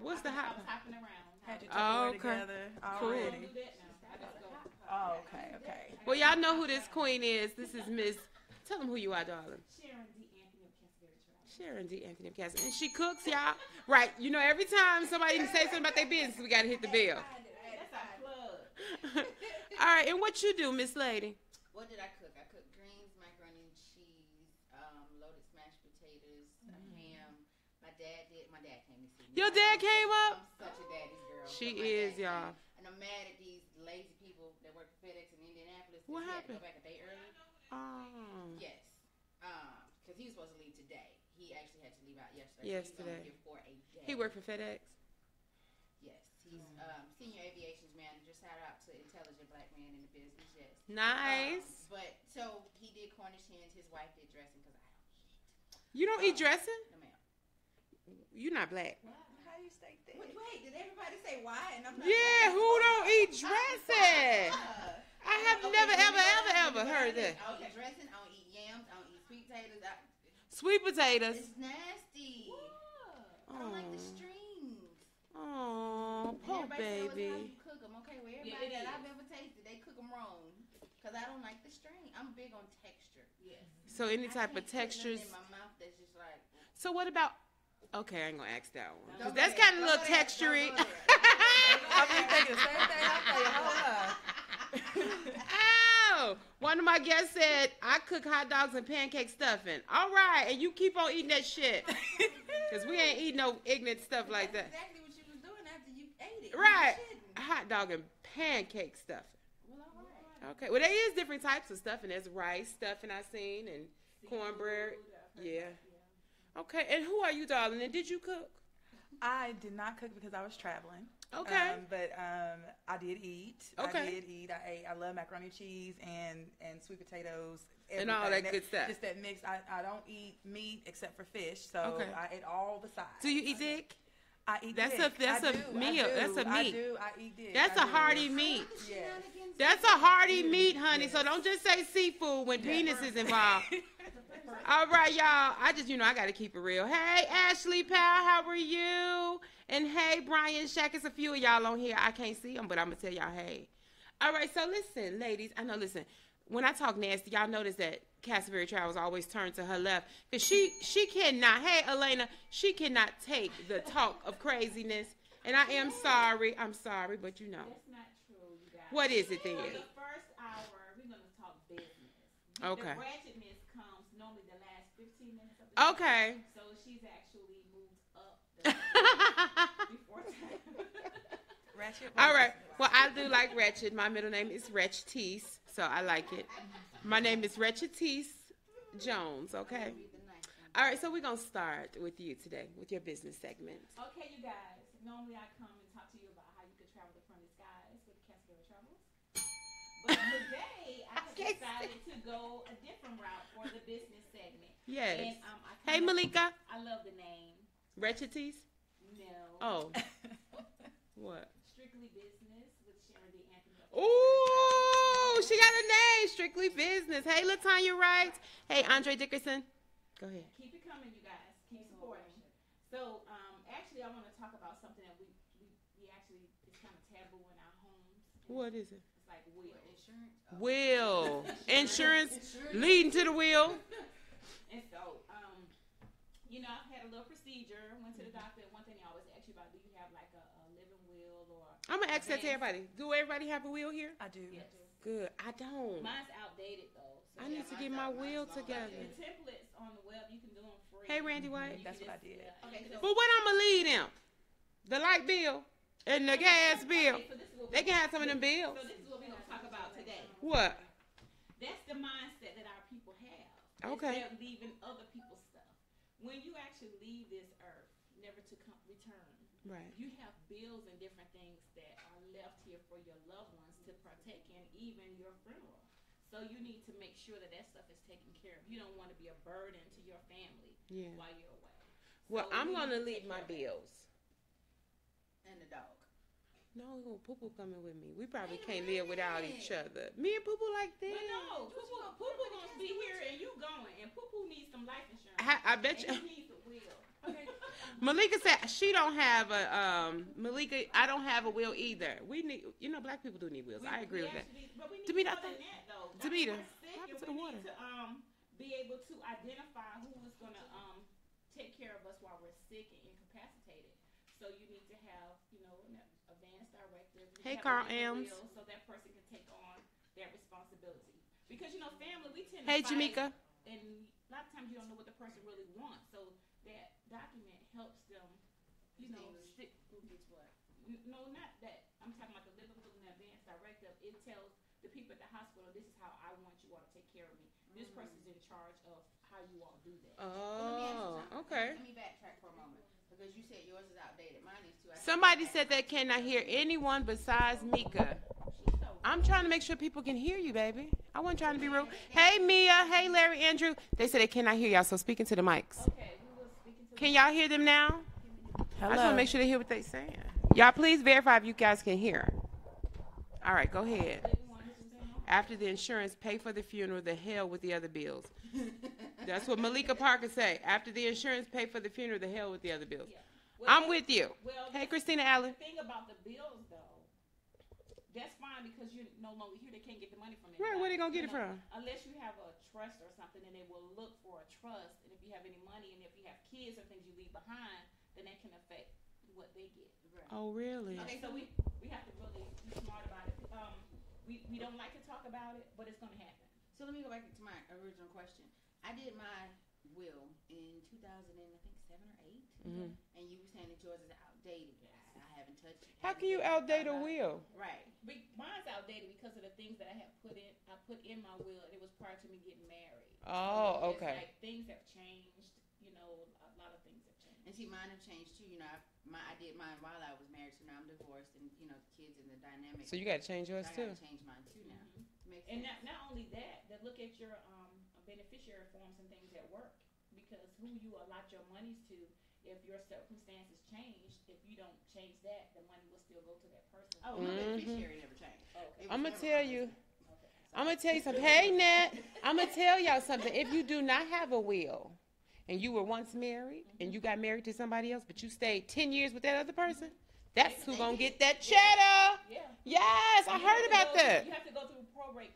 What's the hot? I was hopping around. Had your Oh, Tupperware okay. together Cool. I already. do that now. I just go. Oh, okay, okay. Well, y'all know who this queen is. This is Miss. Tell them who you are, darling. Sharon D. Anthony of Canterbury Travel. Sharon D. Anthony of Castle. And she cooks, y'all. Right. You know, every time somebody say something about their business, we got to hit the bell. That's our plug. All right. And what you do, Miss Lady? What did I cook? I cooked greens, macaroni and cheese, loaded smashed potatoes, a ham. My dad came to see me. Your dad came I'm up? such a daddy's girl. She So my is, dad y'all. came. And I'm mad at these lazy people that work for FedEx in Indianapolis. What He had to happened? go back a day early. Oh. Yes. Because he was supposed to leave today. He actually had to leave out yesterday. Yesterday. So he was only here for a day. He worked for FedEx. Yes. He's senior aviations manager. Shout out to intelligent black man in the business. Yes. Nice. But so he did Cornish hens. His wife did dressing because I don't eat. You don't eat dressing? No, ma'am. You're not black. How do you stay thick? Wait, did everybody say why? And I'm not Yeah, who don't eat dressing? I have never, ever heard that. I don't eat dressing. I don't eat yams. I don't eat sweet potatoes. Sweet potatoes. It's nasty. I don't like the strings. Oh, And poor everybody say, "Oh, it's how baby. you cook them." Okay, well, everybody it that is. I've ever tasted, they cook them wrong. Because I don't like the string. I'm big on texture. Yes. So any I type can't of put nothing textures. in my mouth that's just like. So what about? Okay, I ain't gonna ask that one. 'Cause Don't that's go kind of a there. little Don't go there. textury. Don't go there. I'm just thinking the same thing. I tell you, hold up. Oh, one of my guests said I cook hot dogs and pancake stuffing. All right, and you keep on eating that shit. Cause we ain't eating no ignorant stuff like that. That's exactly what you was doing after you ate it. Right, You shouldn't. hot dog and pancake stuffing. Well, all right. Okay, well there is different types of stuffing. There's rice stuffing I seen and cornbread. Yeah. Okay, and who are you, darling? And did you cook? I did not cook because I was traveling. Okay. But I did eat. Okay. I did eat. I ate. I love macaroni and cheese and sweet potatoes. And all everything. that good stuff. Just that mix. I don't eat meat except for fish, so Okay. I ate all the sides. Do you eat dick? I eat That's dick. that's I a do, meal. I do, That's a I meat. do. I eat dick. That's I a do. hearty meat. Yes. That's a hearty meat, honey. So don't just say seafood when Yeah. penis is involved. All right, y'all. I just, I got to keep it real. Hey, Ashley Powell, how are you? And hey, Brian Shack. It's a few of y'all on here. I can't see them, but I'm going to tell y'all, hey. All right, so listen, ladies. I know, listen. When I talk nasty, y'all notice that Canterbury Travels always turn to her left. Because she cannot, hey, Elena, she cannot take the talk of craziness. And I am sorry. I'm sorry, but you know. That's not true, you guys. What is it then? For the first hour, we're going to talk business. Okay. The ratchetness comes normally the last 15 minutes of the Okay. day. So she's actually moved up the before time. Ratchet. All right. Well, I do like Wretched. My middle name is Wretchetees, so I like it. My name is Wretchetees Jones, okay? All right, so we're going to start with you today, with your business segment. Okay, you guys. Normally I come and talk to you about how you could travel the friendly skies with Canterbury Travels. But today I have decided to go a different route for the business segment. Yes. And, Hey, Malika. I love the name. Wretchetees? No. Oh. What? Strictly Business with Sharon D. Anthony. Ooh, she got a name, Strictly Business. Hey, Latanya Wright. Hey, Andre Dickerson. Go ahead. Keep it coming, you guys. Keep supporting. So, actually, I want to talk about something that we actually, it's kind of taboo in our homes. What is it? It's like will. Insurance. Will. Insurance leading to the will. And so, I've had a little procedure, went to the doctor, and one thing they always ask you about, do you have like a living will or... I'm going to ask that to everybody. Do everybody have a will here? I do. Yes. Good. I don't. Mine's outdated, though. So I need to get my will together. the templates on the web, you can do them free. Hey, Randy White. You That's can what I did. Okay, so... But what I'm going to lead them? The light bill and the gas bill. Okay, so this is what They can have some of them bills. So this is what we're going to talk about today. What? That's the mindset that our people have. Okay. They're leaving other people's stuff. When you actually leave this earth, never to return, Right. you have bills and different things that are left here for your loved ones to partake in, even your funeral. So you need to make sure that stuff is taken care of. You don't want to be a burden to your family while you're away. Well, So I'm we going to need lead take my care of bills. And the dog. No, Poo Poo coming with me. We probably can't live without each other. Me and Poo Poo like that. But no, Poo Poo gonna be here and you going, and Poo Poo needs some life insurance. I bet you. And he needs a will. Okay. Malika said she don't have a Malika. I don't have a will either. We need, black people do need wills. I agree with that. But we need Demeter, more than that, though. Demeter, Sick, what happened to and the we water? need to be able to identify who is gonna take care of us while we're sick and incapacitated. So you need to have, an advanced directive. Hey, Carl M's. So that person can take on that responsibility. Because, family, we tend to Hey, fight, Jamaica. and a lot of times you don't know what the person really wants. So that document helps them, stick. Who gets what? No, not that. I'm talking about the living will and advanced directive. It tells the people at the hospital, this is how I want you all to take care of me. This person's in charge of how you all do that. Oh, okay. Let me backtrack for a moment because you said yours is outdated. Mine is too. Somebody said they cannot hear anyone besides Mica. I'm trying to make sure people can hear you, baby. I wasn't trying to be rude. Hey, Mia. Hey, Larry, Andrew. They said they cannot hear y'all, so speaking to the mics. Okay, we will speaking to Can y'all hear them now? I just want to make sure they hear what they're saying. Y'all, please verify if you guys can hear. All right, go ahead. After the insurance, pay for the funeral, the hell with the other bills. That's what Malika Parker say. After the insurance, pay for the funeral, the hell with the other bills. Yeah. Well, I'm with you. Well, Hey, Christina Allen. The thing about the bills, though, that's fine because you're no longer here. They can't get the money from it. Right, where they going to get it from? Unless you have a trust or something, and they will look for a trust. And if you have any money, and if you have kids or things you leave behind, then that can affect what they get. Right. Oh, really? Okay, so we have to really be smart about it. We don't like to talk about it, but it's going to happen. So let me go back to my original question. I did my will in 2007 or 8, and you were saying that yours is outdated. I haven't touched it. How can you outdate a will? Right. Mine's outdated because of the things that I have put in my will, and it was prior to me getting married. Oh, so okay. Like things have changed. A lot of things have changed. And see, mine have changed too. I did mine while I was married, so now I'm divorced, and the kids and the dynamic. So you got to change yours I too. got to change mine too now. And not only that, look at your beneficiary forms and things at work, because who you allot your monies to, if your circumstances changed, if you don't change that, the money will still go to that person. Oh, my beneficiary never changed. Okay. I'm going to tell you. I'm going to tell you something. Hey, Nat. I'm going to tell y'all something. If you do not have a will, and you were once married, and you got married to somebody else, but you stayed 10 years with that other person, that's who going to get that cheddar. Yeah. Yes, I heard about that. You have to go through probate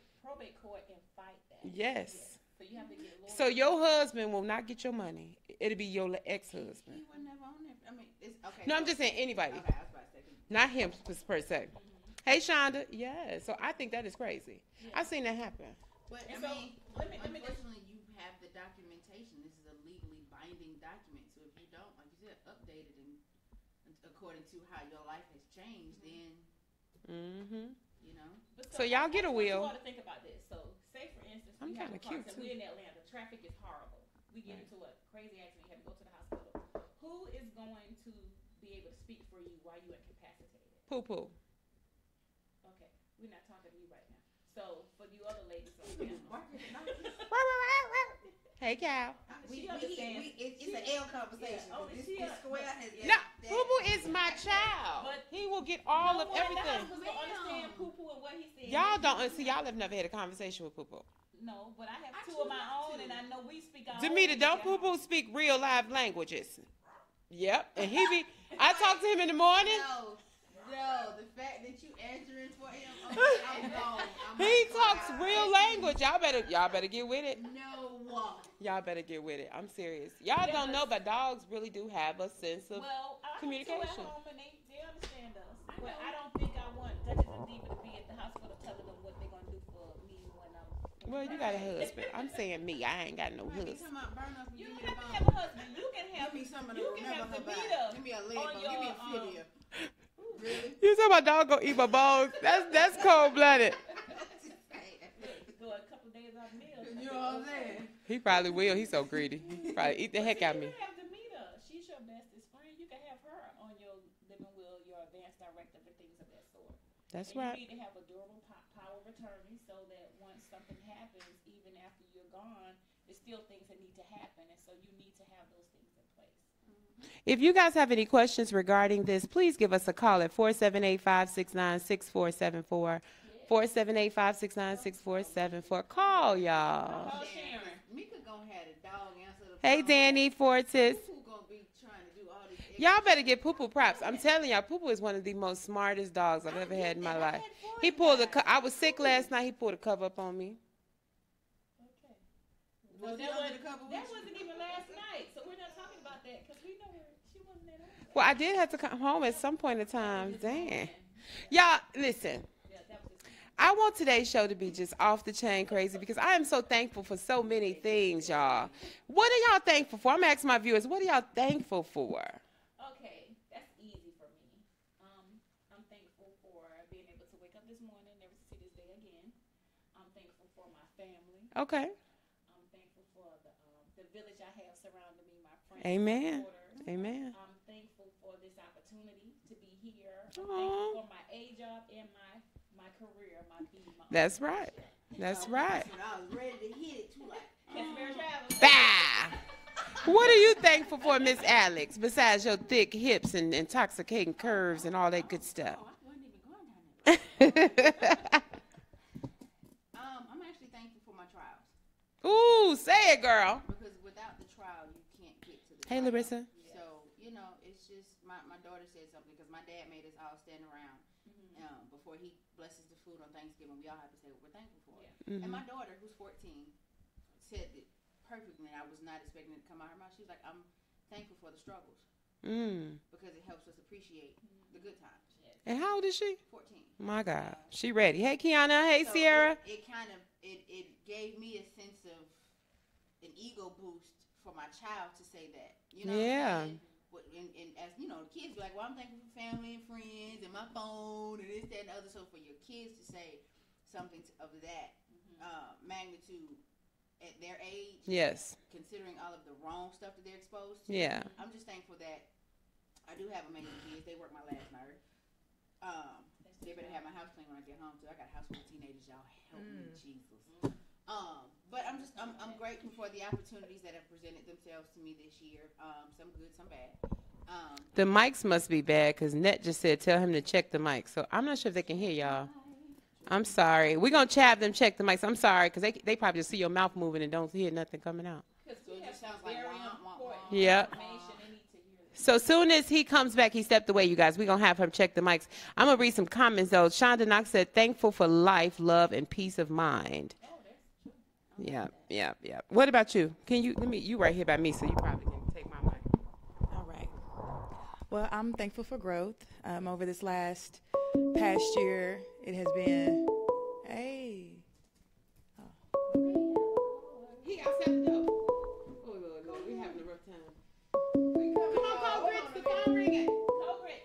court and fight that. Yes. Yeah. So you have to get lawyers. So your husband will not get your money. It'll be your ex-husband. He would never own it. I mean, it's okay. No, I'm just saying anybody. Okay, I was about to say. Not him per se. Hey, Shonda. Yeah, so I think that is crazy. Yeah. I've seen that happen. But, and unfortunately, you have the documentation. This is a legally binding document. So if you don't, like you said, update it and according to how your life has changed, then, So y'all get a will. You ought to think about this. So say, for instance, I'm kind of cute, too. We're in Atlanta. Traffic is horrible. We get into a crazy accident. You have to go to the hospital. Who is going to be able to speak for you while you're incapacitated? Poo-poo. Okay. We're not talking to you right now. So for you other ladies on Hey, Cal. It's an L conversation. Yeah. This square has No, Poo-poo is my child. But he will get all of everything. Understand Poo-poo and what he said. Y'all don't see. Y'all have never had a conversation with Poo-poo. No, but I have two of my own, and I know we speak our Demeter, own. don't Poo-poo speak real live languages. Yep, and he be. I talk to him in the morning. No, the fact that you answering for him, I'm gone. He talks real language. Y'all better get with it. No. Y'all better get with it. I'm serious. Y'all don't know, but dogs really do have a sense of communication. At home and they understand us. But I don't think I want Duchess and Diva to be at the hospital telling them what they're going to do for me when I'm... Well, you got a husband. I'm saying me. I ain't got no husband. You don't have to have a husband. You can have... Give me some of the you can have Demeter. Give me a label. Give me a fidya. Really? You talking about dog gonna eat my balls? That's cold blooded. Go a couple days off meals. You know what I'm saying? He probably will. He's so greedy. He probably eat the heck out of me. You can have Demeter. She's your bestest friend. You can have her on your living will, your advanced directive, and things of that sort. That's and right. You need to have a durable power of attorney so that once something happens, even after you're gone, there's still things that need to happen, and so you need to have those things in place. If you guys have any questions regarding this, please give us a call at 478-569-6474. 478-569-6474. Call, y'all. Oh, Sharon. Mica gonna have a dog answer the Hey, phone. Danny Fortis. Who gonna be trying to do all these extra Y'all better shit? get Poo-Poo props. I'm telling y'all, Poo-Poo is one of the most smartest dogs I've ever had in my life. I had four He pulled guys. I was sick last night. He pulled a cover up on me. Was That he under wasn't, the cover that with you? wasn't even last night, so we're not talking about that because we know she wasn't that old. Well, I did have to come home at some point in time. Dang. Y'all, listen. Yeah, that was his. I want today's show to be just off the chain crazy because I am so thankful for so many things, y'all. What are y'all thankful for? I'm asking my viewers, what are y'all thankful for? Okay, that's easy for me. I'm thankful for being able to wake up this morning, never to see this day again. I'm thankful for my family. Okay. I'm thankful for the village I have surrounding me, my friends, Amen. supporters. Amen. I'm thankful for this opportunity to be here. Aw. I'm thankful for my A job and my career, my That's right. That's right. When I was ready to hit it too, like, Bah! What are you thankful for, Miss Alex, besides your thick hips and intoxicating curves and all that good stuff? oh, I wasn't even going down that. I'm actually thankful for my trials Ooh, say it, girl. because without the trial, you can't get to the. Hey, trial. Larissa. So it's just my daughter said something because my dad made us all stand around before he blesses the food on Thanksgiving. We all have to say what we're thankful for. Mm-hmm. And my daughter, who's 14, said it perfectly. And I was not expecting it to come out of her mouth. She was like, "I'm thankful for the struggles because it helps us appreciate the good times." And how old is she? 14. My God. She ready. Hey, Kiana. Hey, So Sierra. It kind of it gave me a sense of an ego boost for my child to say that. You know Yeah. what I'm saying? And as you know, the kids be like, "Well, I'm thankful for family and friends and my phone and this, that, and the other." So for your kids to say something of that magnitude at their age, Yes. considering all of the wrong stuff that they're exposed to, Yeah. I'm just thankful that I do have amazing kids. They work my last nerve. They better have my house clean when I get home too. I got a house full of teenagers. Y'all help me, Jesus. But I'm grateful for the opportunities that have presented themselves to me this year. Some good, some bad. The mics must be bad because Net just said tell him to check the mic. So I'm not sure if they can hear y'all. I'm sorry. We're going to have them check the mics. I'm sorry because they probably just see your mouth moving and don't hear nothing coming out. So it just sounds like Very wah, wah, wah. important Yep. information. They need to hear this. So soon as he comes back, he stepped away, you guys. We're going to have him check the mics. I'm going to read some comments, though. Shonda Knox said, thankful for life, love, and peace of mind. Yeah. What about you? You right here by me, so you probably can take my mic. All right. Well, I'm thankful for growth. Over this past year, it has been. Hey. He outside the door. Oh, Lord, we having a rough time. Come on, Cole Grits, the phone ringing. Cole Grits.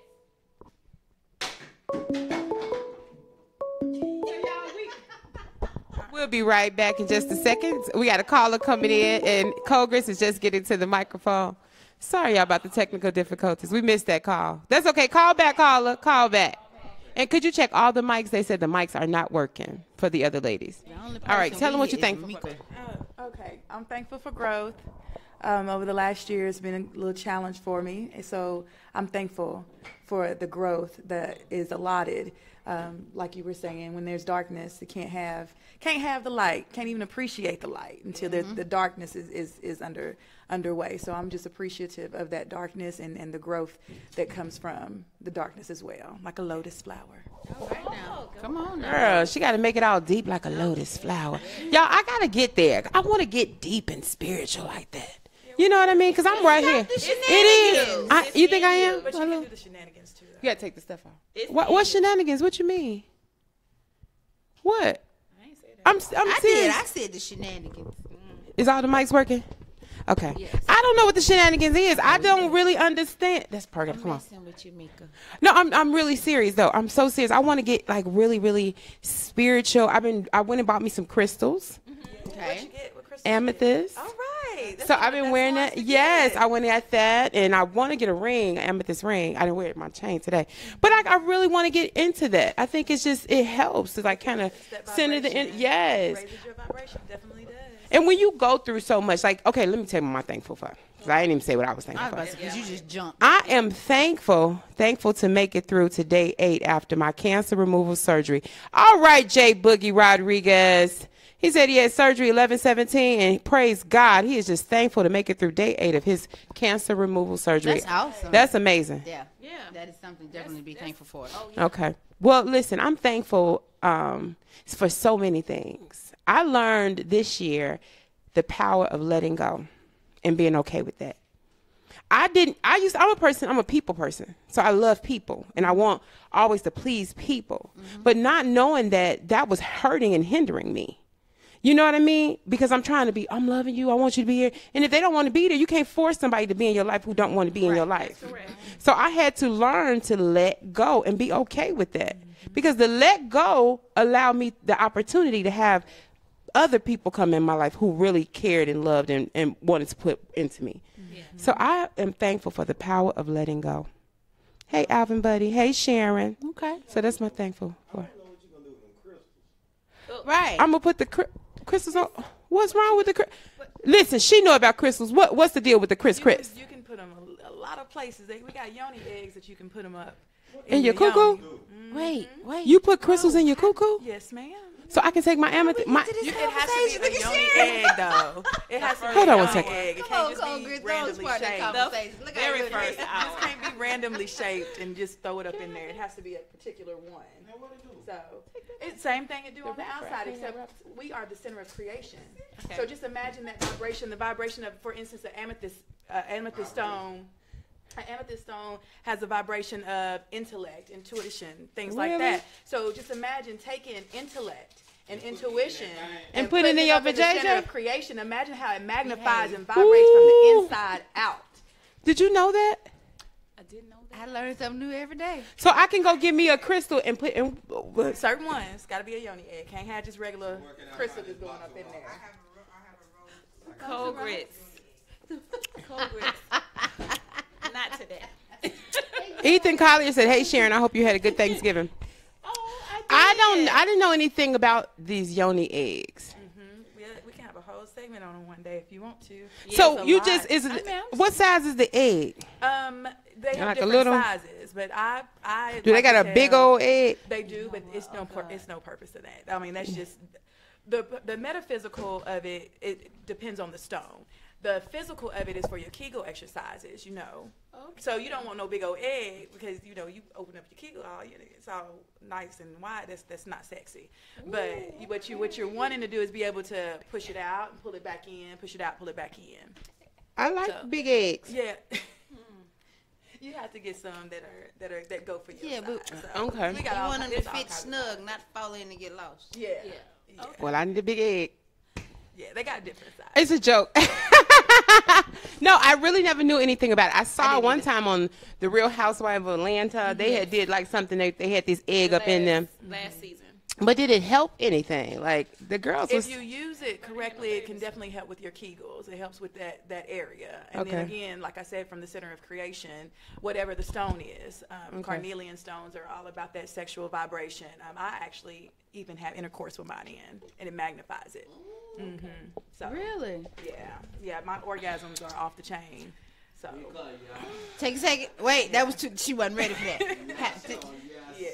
We'll be right back in just a second. We got a caller coming in, and Cole Grits is just getting to the microphone. Sorry, y'all, about the technical difficulties. We missed that call. That's okay. Call back, caller. Call back. And could you check all the mics? They said the mics are not working for the other ladies. All right, tell them what you thankful for. Okay, I'm thankful for growth. Over the last year, it's been a little challenge for me, and so I'm thankful for the growth that is allotted. Like you were saying, when there's darkness, it can't have the light, can't even appreciate the light until the darkness is underway. So I'm just appreciative of that darkness and the growth that comes from the darkness as well, like a lotus flower. Right now. Come on now. Girl, she got to make it all deep like a lotus flower. Y'all, I got to get there. I want to get deep and spiritual like that. You know what I mean? Because I'm right here. It is. You think I am? But you can do the shenanigans too. You got to take the stuff off. What shenanigans? What you mean? What? I ain't say that. I'm serious. I said the shenanigans. Is all the mics working? Okay. Yes. I don't know what the shenanigans is. I don't really understand. That's perfect. Come on. Messing with you, Mica. No, I'm really serious though. I'm so serious. I want to get like really, really spiritual. I went and bought me some crystals, What'd you get? What crystal? amethyst. All right. So I've been wearing that. Yes, I went at that, and I want to get a ring, amethyst ring. I didn't wear it in my chain today, but I really want to get into that. I think it helps to like kind of center the yes. Raises your vibration, definitely does. And when you go through so much, like, okay, let me tell you what I'm thankful for. 'Cause I didn't even say what I was thankful I was for. about to say, 'cause you just jumped. I am thankful to make it through to day 8 after my cancer removal surgery. All right, J. Boogie Rodriguez. He said he had surgery 11/17, and praise God, he is just thankful to make it through day 8 of his cancer removal surgery. That's awesome. That's amazing. Yeah. Yeah. That is something definitely to be thankful for. Oh, yeah. Okay. Well, listen, I'm thankful for so many things. I learned this year the power of letting go and being okay with that. I'm a people person. So I love people and I want always to please people, but not knowing that was hurting and hindering me. You know what I mean? Because I'm loving you. I want you to be here. And if they don't want to be there, you can't force somebody to be in your life who don't want to be in your life. That's correct. So I had to learn to let go and be okay with that. Because the let go allowed me the opportunity to have other people come in my life who really cared and loved and wanted to put into me. Yeah. So I am thankful for the power of letting go. Hey, Alvin, buddy. Hey, Sharon. Okay. So that's my thankful for. Right. I'm going to put the crystals on. What's wrong with the crystals? Listen, she know about crystals. What's the deal with the Chris? You can put them a lot of places. We got yoni eggs that you can put them up. In your cuckoo? Wait. You put crystals in your cuckoo? Yes, ma'am. So I can take my amethyst. It has to be a yoni egg, though. It has to be Hold a on one yoni second. egg. It can't just be randomly shaped. The very first hour. This can't be randomly shaped and just throw it up in there. It has to be a particular one. So it's same thing to do on the outside, except we are the center of creation. Okay. So just imagine that vibration, the vibration of, for instance, the amethyst stone. An amethyst stone has a vibration of intellect, intuition, things like Really? that. So just imagine taking intellect and intuition And putting it in your up in the center vajayjay? of creation. Imagine how it magnifies and vibrates from the inside out. Did you know that? I didn't know I learn something new every day. So I can go get me a crystal and put in. Certain ones got to be a yoni egg. Can't have just regular crystal just going up in there. Cold grits. Cold grits. Not today. Ethan Collier said, "Hey Sharon, I hope you had a good Thanksgiving." I didn't know anything about these yoni eggs. Yeah, we can have a whole segment on them one day if you want to. So It's a you lot. just I mean, what size is the egg? they have Like a different little- sizes, but I Do they like got to a big tell- old egg? They do, but it's no purpose to that. I mean, that's just the metaphysical of it. It depends on the stone. The physical of it is for your Kegel exercises, you know. So you don't want no big old egg because you open up your Kegel, it's all nice and wide. That's not sexy. But what you're wanting to do is be able to push it out and pull it back in, push it out, pull it back in. I like So- big eggs. Yeah. You have to get some that go for your Yeah, but- size. So Okay. we got You all want them to it's all fit kinds of- snug, not fall in and get lost. Yeah. Yeah. Yeah. Well, I need a big egg. Yeah, they got different sizes. It's a joke. No, I really never knew anything about it. I saw it one time on The Real Housewives of Atlanta. They had did like something. They had this egg up in them. Last season. But did it help anything? Like the girls was. If you use it correctly, it can definitely help with your Kegels. It helps with that area. And then Okay. again, like I said, from the center of creation, whatever the stone is, carnelian stones are all about that sexual vibration. I actually even have intercourse with mine in, and it magnifies it. So Really? yeah, my orgasms are off the chain. So Take a second. Wait, that was too. She wasn't ready for that.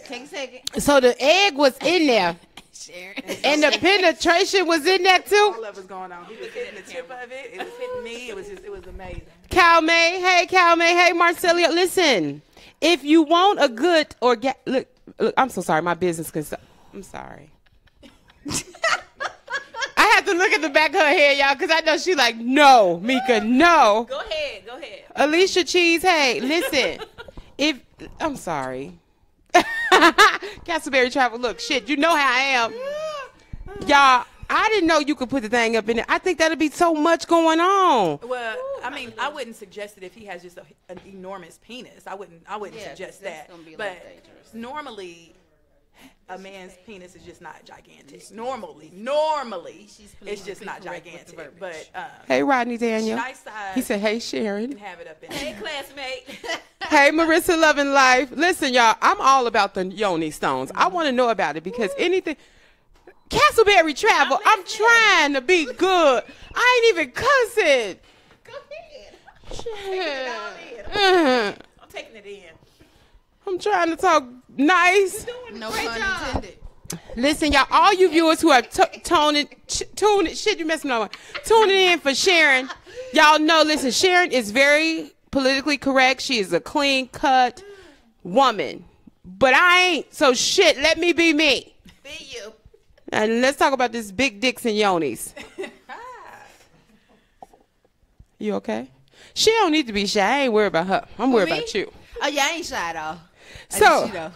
Take a second. So the egg was in there, Sharon. and the penetration was in there too. all that was going on. He was hitting the tip of it. It was hitting me. It was amazing. Cal May, hey Cal May, hey Marcelia. Listen, if you want a good look, I'm so sorry. My business I'm sorry. I have to look at the back of her head, y'all, because I know she like, no, Mica, no. Go ahead. Go ahead. Alicia Cheese, hey, listen. I'm sorry. Castleberry Travel, look, shit, you know how I am. Y'all, I didn't know you could put the thing up in there. I think that'd be so much going on. Well, I mean, I wouldn't suggest it if he has just an enormous penis. I wouldn't Yeah, suggest that's that. gonna be a But little dangerous. normally, a man's penis is just not gigantic. Normally, She's it's just politically not correct with the gigantic. verbiage. But Hey, Rodney Daniel. nice size. He said, hey, you Sharon. can have it up in Hey, there. classmate. Hey, Marissa Loving Life. Listen, y'all, I'm all about the yoni stones. I want to know about it because anything. Castleberry Travel, I'm trying to be good. I ain't even cussing. Go ahead. I'm taking it in. I'm trying to talk nice. No pun intended. Listen, y'all, all you viewers who are tuning in for Sharon, y'all know, listen, Sharon is very politically correct. She is a clean-cut woman. But I ain't, so shit, let me be me. Be you. And let's talk about this big dicks and yonis. You okay? She don't need to be shy. I ain't worried about her. I'm worried about you. Oh, yeah, I ain't shy though. So,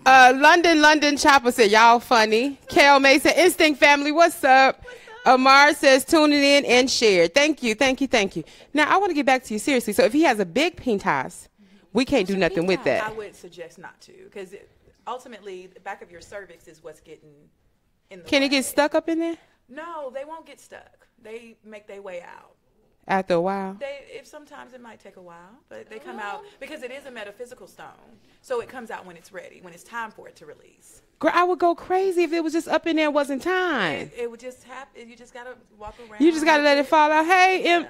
London Chopper said, y'all funny. Kel Mason, Instinct Family, what's up? Amar says, tuning in and share. Thank you. Now, I want to get back to you seriously. So, if he has a big pintas, we can't do nothing with that. I would suggest not to, because ultimately, the back of your cervix is what's getting in the way. Can it get stuck up in there? No, they won't get stuck. They make their way out. After a while? Sometimes it might take a while, but they come out because it is a metaphysical stone. So it comes out when it's ready, when it's time for it to release. Girl, I would go crazy if it was just up in there and wasn't time. It would just happen. You just got to walk around. You just got to let it fall out. Hey,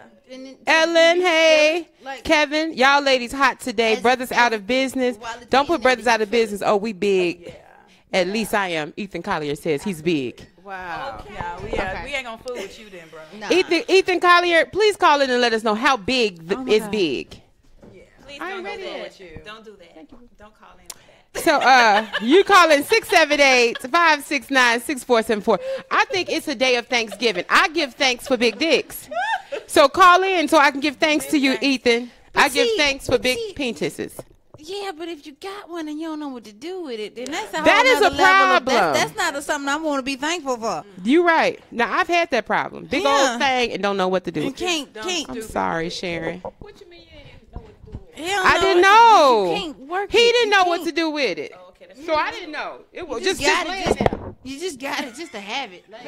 Ellen, hey, Kevin, y'all ladies hot today. Brothers out of business. Don't put brothers out of business. Oh, we big. Yeah. At least I am. Ethan Collier says he's big. Wow. Yeah, we ain't going to fool with you then, bro. Nah. Ethan Collier, please call in and let us know how big is big. Yeah. Please I'm don't do ready that. with you. Don't do that. Don't call in with that. So you call in 678-569-6474. I think it's a day of Thanksgiving. I give thanks for big dicks. So call in so I can give thanks to you, Ethan. I give thanks for big penises. Yeah, but if you got one and you don't know what to do with it, then that's a whole That is a nother level of- problem. That's not something I want to be thankful for. You right. Now I've had that problem. Big old thing and don't know what to do. And can't. I'm sorry, Sharon. What you mean you didn't know what to do with it? I didn't know. You can't work He it. didn't You know what can't. to do with it. Oh, okay, that's So I didn't know. It was You just got laying it. there. You just got it just to have it. Like,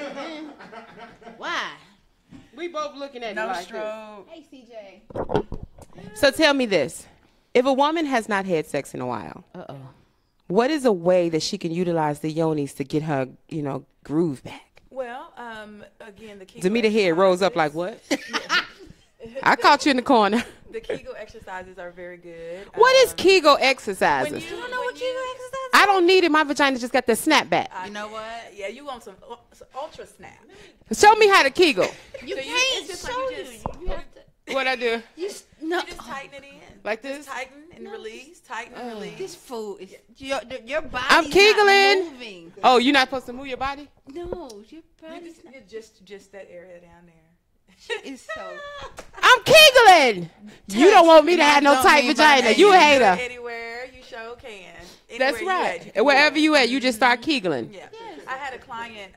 why? We both looking at it No like stroke. Hey, CJ. this. So tell me this. If a woman has not had sex in a while, what is a way that she can utilize the yonis to get her, groove back? Well, again, the Kegel Demeter head rose up like, exercises- what? I caught you in the corner. The Kegel exercises are very good. What is Kegel exercises? When You don't know what Kegel exercise? I don't need it. My vagina just got the snapback. You know what? Yeah, you want some ultra snap. Show me how to Kegel. You So can't it's just like show you just, you. You have to. What I do? You no. you just tighten it in. Like this? Just tighten and release. Tighten and release. This food is your body. I'm Kegling. Not moving. Oh, you're not supposed to move your body? No, your body's not. Just that area down there. It's so. I'm Kegling. You don't want me to have no Don't tight mean by vagina. that. You a can do it hater. Anywhere you show can. That's Anywhere you at, you right. can Wherever do it. you at, you just start Kegling. Yeah. I had a client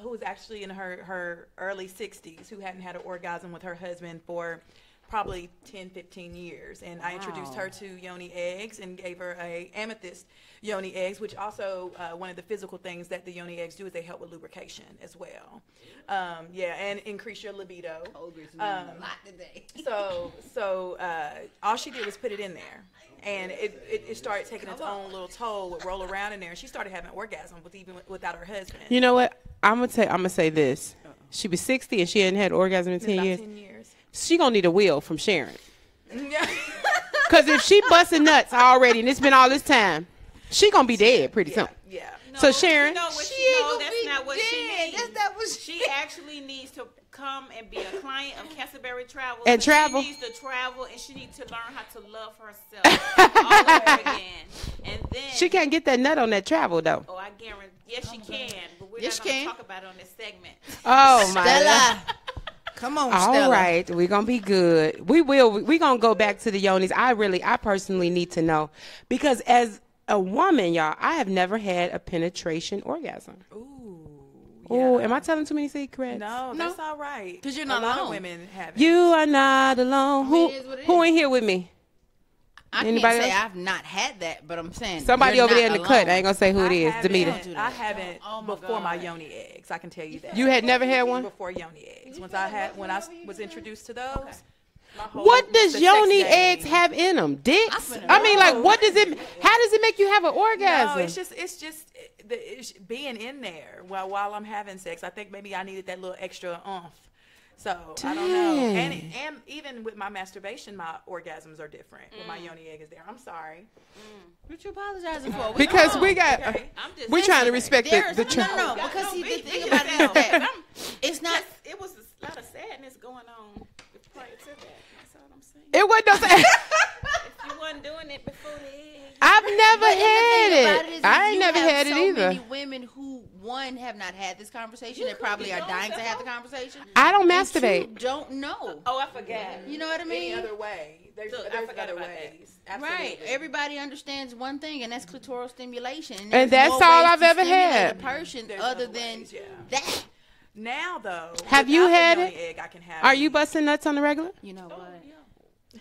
who was actually in her early 60s who hadn't had an orgasm with her husband for probably 10, 15 years. And I introduced her to yoni eggs and gave her a amethyst yoni eggs, which also one of the physical things that the yoni eggs do is they help with lubrication as well. And increase your libido. A lot today. So all she did was put it in there. And it started taking its own little toll, would roll around in there, and she started having orgasms without her husband. You know what? I'm gonna say this. She was 60 and she hadn't had orgasm in 10 About years. 10 years. She gonna need a wheel from Sharon. Yeah. Cause if she busting nuts already and it's been all this time, she gonna be dead pretty soon. Yeah. So Sharon, You know what She ain't no, gonna that's be not what dead. she needs. That's not what She actually needs to come and be a client of Canterbury Travel. And travel. She needs to travel and she needs to learn how to love herself all over again. And then she can't get that nut on that travel though. Oh, I guarantee. Yes, she can. But we're Yes, not going she to can. talk about it on this segment. Oh my God. Stella. Come on, All Stella. right, we're gonna be good. We're gonna go back to the yonis. I personally need to know because as a woman, y'all, I have never had a penetration orgasm. Oh, am I telling too many secrets? No, that's all right. 'Cause you're not a lot of alone. women have it. You are not alone. I mean, it is what it Who is. ain't here with me? I Anybody can't say else? I've not had that, but I'm saying Somebody you're over there in not the cut. alone. I ain't gonna say who it is. Demeter. I haven't Oh, my before my God. yoni eggs. I can tell you that. You had never had one? Before yoni eggs. When I was introduced to those. my whole- What the does sex yoni game- eggs have in them? Dicks? I I mean, like, what does it? How does it make you have an No, orgasm? it's just being in there while I'm having sex. I think maybe I needed that little extra oomph So I don't know. And even with my masturbation, my orgasms are different. When my yoni egg is there. I'm sorry. What you apologizing for? Because we got, we're trying to respect the no, because see, the thing about it is that it's not. It was a lot of sadness going on prior to that. That's all I'm saying. It wasn't no sad. If you wasn't doing it before the egg. I've never had it. it. I ain't never had it either. So many women who, one, have not had this conversation. They probably are dying to have the conversation. I don't And masturbate. two, don't know. Oh, I forgot. You know what I mean? Any other way. There's forgot other about ways. Right. Everybody understands one thing, and that's clitoral stimulation. And there's that's more all ways I've to ever stimulate had. a person There's other other than ways, yeah. that. Now, though. Have you without the had yoni it? Egg, I can have Are you busting nuts on the regular? You know what?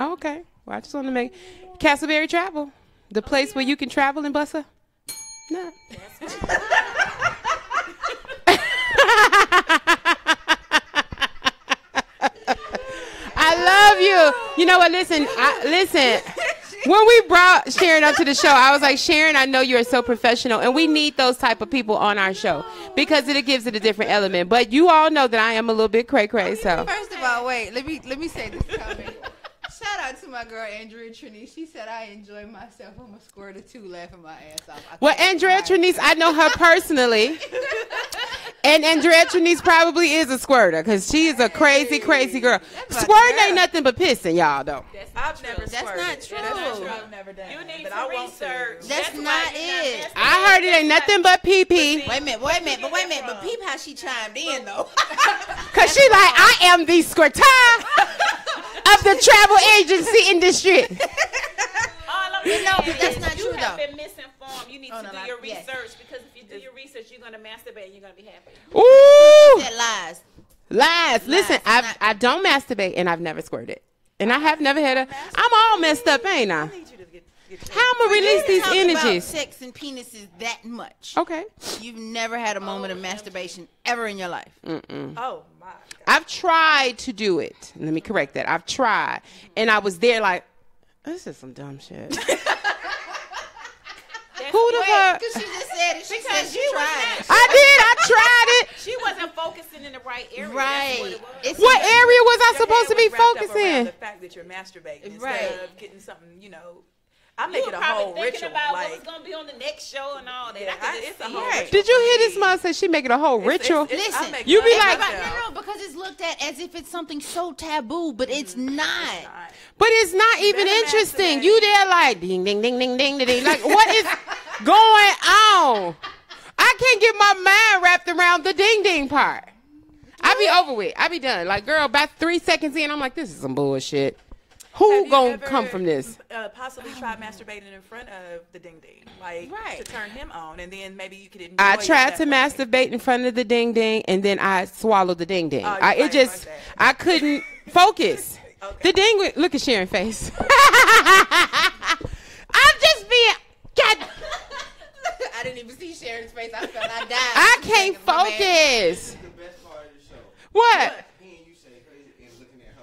Oh, okay. Well, I just want to make Castleberry Travel, the place where you can travel and bust a nut. I love you. You know what? Listen. When we brought Sharon up to the show, I was like, Sharon, I know you're so professional, and we need those type of people on our show because it gives it a different element. But you all know that I am a little bit cray-cray, so. First of all, wait. Let me say this comment. Shout out to my girl Andrea Trinise. She said I enjoy myself. I'm a squirt or two, laughing my ass off. Well, Andrea Trinise, I know her personally. And Andrea Trinise probably is a squirter because she is a crazy, crazy girl. Squirting ain't nothing but pissing, y'all, though. I've never That's squirted. not true. That's true. I've never done You need but to I want research. to. That's not it. I heard it ain't nothing but pee-pee. Wait a minute. But peep how she chimed in, though. Because she like, I am the squirter of the travel agency industry. All I'm saying but that's not is true, you have though. been misinformed. You need to do your research because if you do your research, you're going to masturbate and you're going to be happy. Ooh. That lies. Lies. Listen, Lies. I don't masturbate and I've never squirted. And I have never had I'm all messed up, ain't I? I need you to get How I'm going to release these Talk about energies? sex and penises that much. Okay. You've never had a moment of masturbation ever in your life. Oh, my God. I've tried to do it. Let me correct that. I've tried. And I was there like, this is some dumb shit. Who the fuck? Because she just said it. She said she tried. I tried it. She wasn't focusing in the right area. Right. That's what it was. What area was I Your supposed to head be was wrapped up around focusing? the fact that you're masturbating instead Right. of getting something, I You make were it a probably whole thinking ritual. about Like, what was going to be on the next show and all that. Yeah, I could it's just a see whole it. ritual. Did you hear this mom say she make it a whole ritual? Listen, I make You be love like- myself. No, because it's looked at as if it's something so taboo, but it's not. But it's not even better interesting. masturbate. You there like ding ding ding ding ding ding. Like what is going on? I can't get my mind wrapped around the ding ding part. I be over with. I be done. Like girl, about 3 seconds in, I'm like, this is some bullshit. Have Who you gonna ever, come from this? Possibly tried masturbating in front of the ding ding, like Right. to turn him on, and then maybe you could enjoy I it tried to that way. masturbate in front of the ding ding, and then I swallowed the ding ding. Oh, you It like just, that. I couldn't focus. Okay. The ding, look at Sharon's face. I'm just being, God, I didn't even see Sharon's face. I felt I died. I can't focus. This is the best part of the show. What? Hearing you say crazy and looking at her.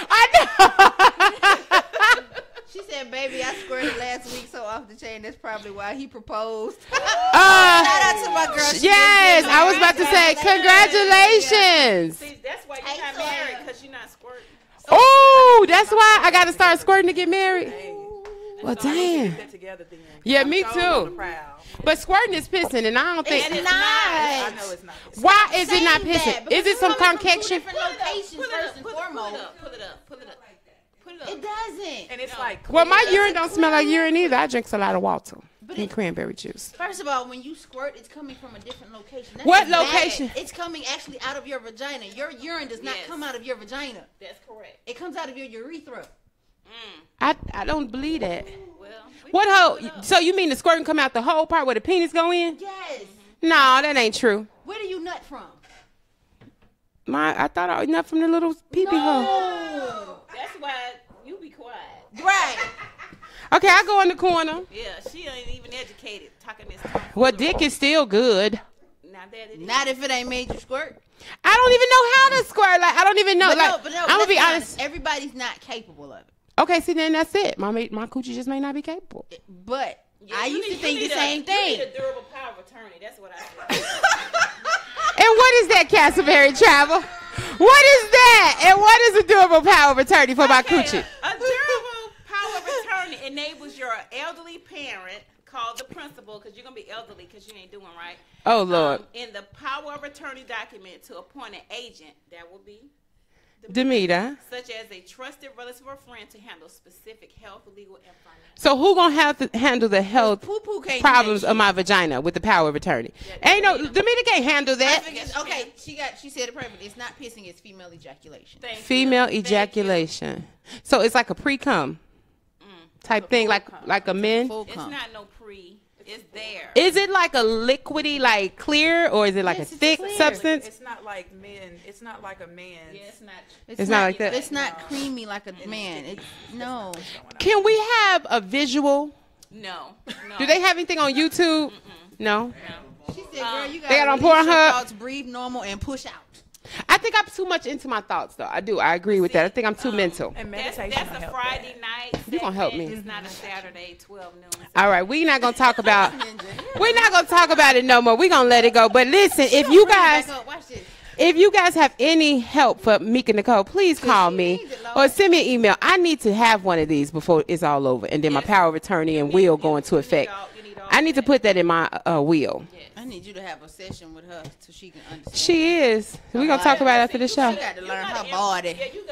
I know. She said, baby, I squirted last week so off the chain. That's probably why he proposed. Shout out to my girl. She Yes, just I was about to say congratulations. See, that's why you're not married because you're not squirting. Oh, that's why I got to start squirting to get married. Hey, Well, so I need to damn. get that together then. Yeah, I'm me so too. on the prowl. But squirting is pissing, and I don't think. It's not. I know it's not. Why is it not Saying that, pissing? because Is it some it's coming from two concoction? different locations, first and foremost. Pull it up. Put it up. It doesn't. And it's like, Well, my urine don't smell like urine either. I drink a lot of water But and it- cranberry juice. First of all, when you squirt, it's coming from a different location. That's What a bag. location? It's coming actually out of your vagina. Your urine does not Yes. come out of your vagina. That's correct. It comes out of your urethra. I don't believe that. Well, we What can pull it hole? up. So you mean the squirting come out the whole part where the penis go in? Yes. No, that ain't true. Where do you nut from? I thought I was nut from the little pee-pee hole. Oh. That's why you be quiet. Right. Okay, I go in the corner. Yeah, she ain't even educated talking this talk. Well, dick is still good. Not that it is. Not if it ain't made you squirt. I don't even know how to squirt. Like I don't even know. I'm gonna let's be honest. Everybody's not capable of it. Okay, see then that's it. My coochie just may not be capable. But Yeah, I you used to need- think you the need same You thing. need a durable power of attorney. That's what I said. And what is that, Castleberry Travel? What is that? And what is a durable power of attorney for my coochie? A durable power of attorney enables your elderly parent, called the principal, because you're going to be elderly because you ain't doing right. Oh, Lord. In the power of attorney document to appoint an agent, that will be Demeter. such as a trusted relative or friend to handle specific health, legal, and financial. So who gonna have to handle the health Poo-poo can't do problems that of my vagina with the power of attorney? Yeah, Ain't no Demeter can't handle I that. think okay, she said it perfect. It's not pissing, it's female ejaculation. Thank you. Female Thank you. ejaculation. So it's like a pre-cum type thing, like a men. Full It's cum. not no pre. It's there. Is it like a liquidy, like clear, or is it like Yes, a it's thick clear. substance? It's not like men. It's not like a man. Yeah, it's not. It's not like that. It's not creamy like a man. It's no. Can we have a visual? No. Do they have anything on YouTube? No. She said, "Girl, you They got gotta on release your Pornhub? thoughts, breathe normal, and push out." I think I'm too much into my thoughts, though. I do. I agree with that. I think I'm too mental. And That's meditation will a help Friday that. night. You gonna help segment. me. It's not a Saturday 12 noon. All right, we're not gonna talk about. We're not gonna talk about it no more. We're gonna let it go. But listen, if you guys, Back up, watch this. if you guys have any help for Mica Nicole, please call me needs it, Lord. or send me an email. I need to have one of these before it's all over, and then my power of attorney and will go into effect. I need to put that in my will. I need you to have a session with her so she can understand. She is. We're gonna talk about it after the show. You got to learn her body. Yeah, you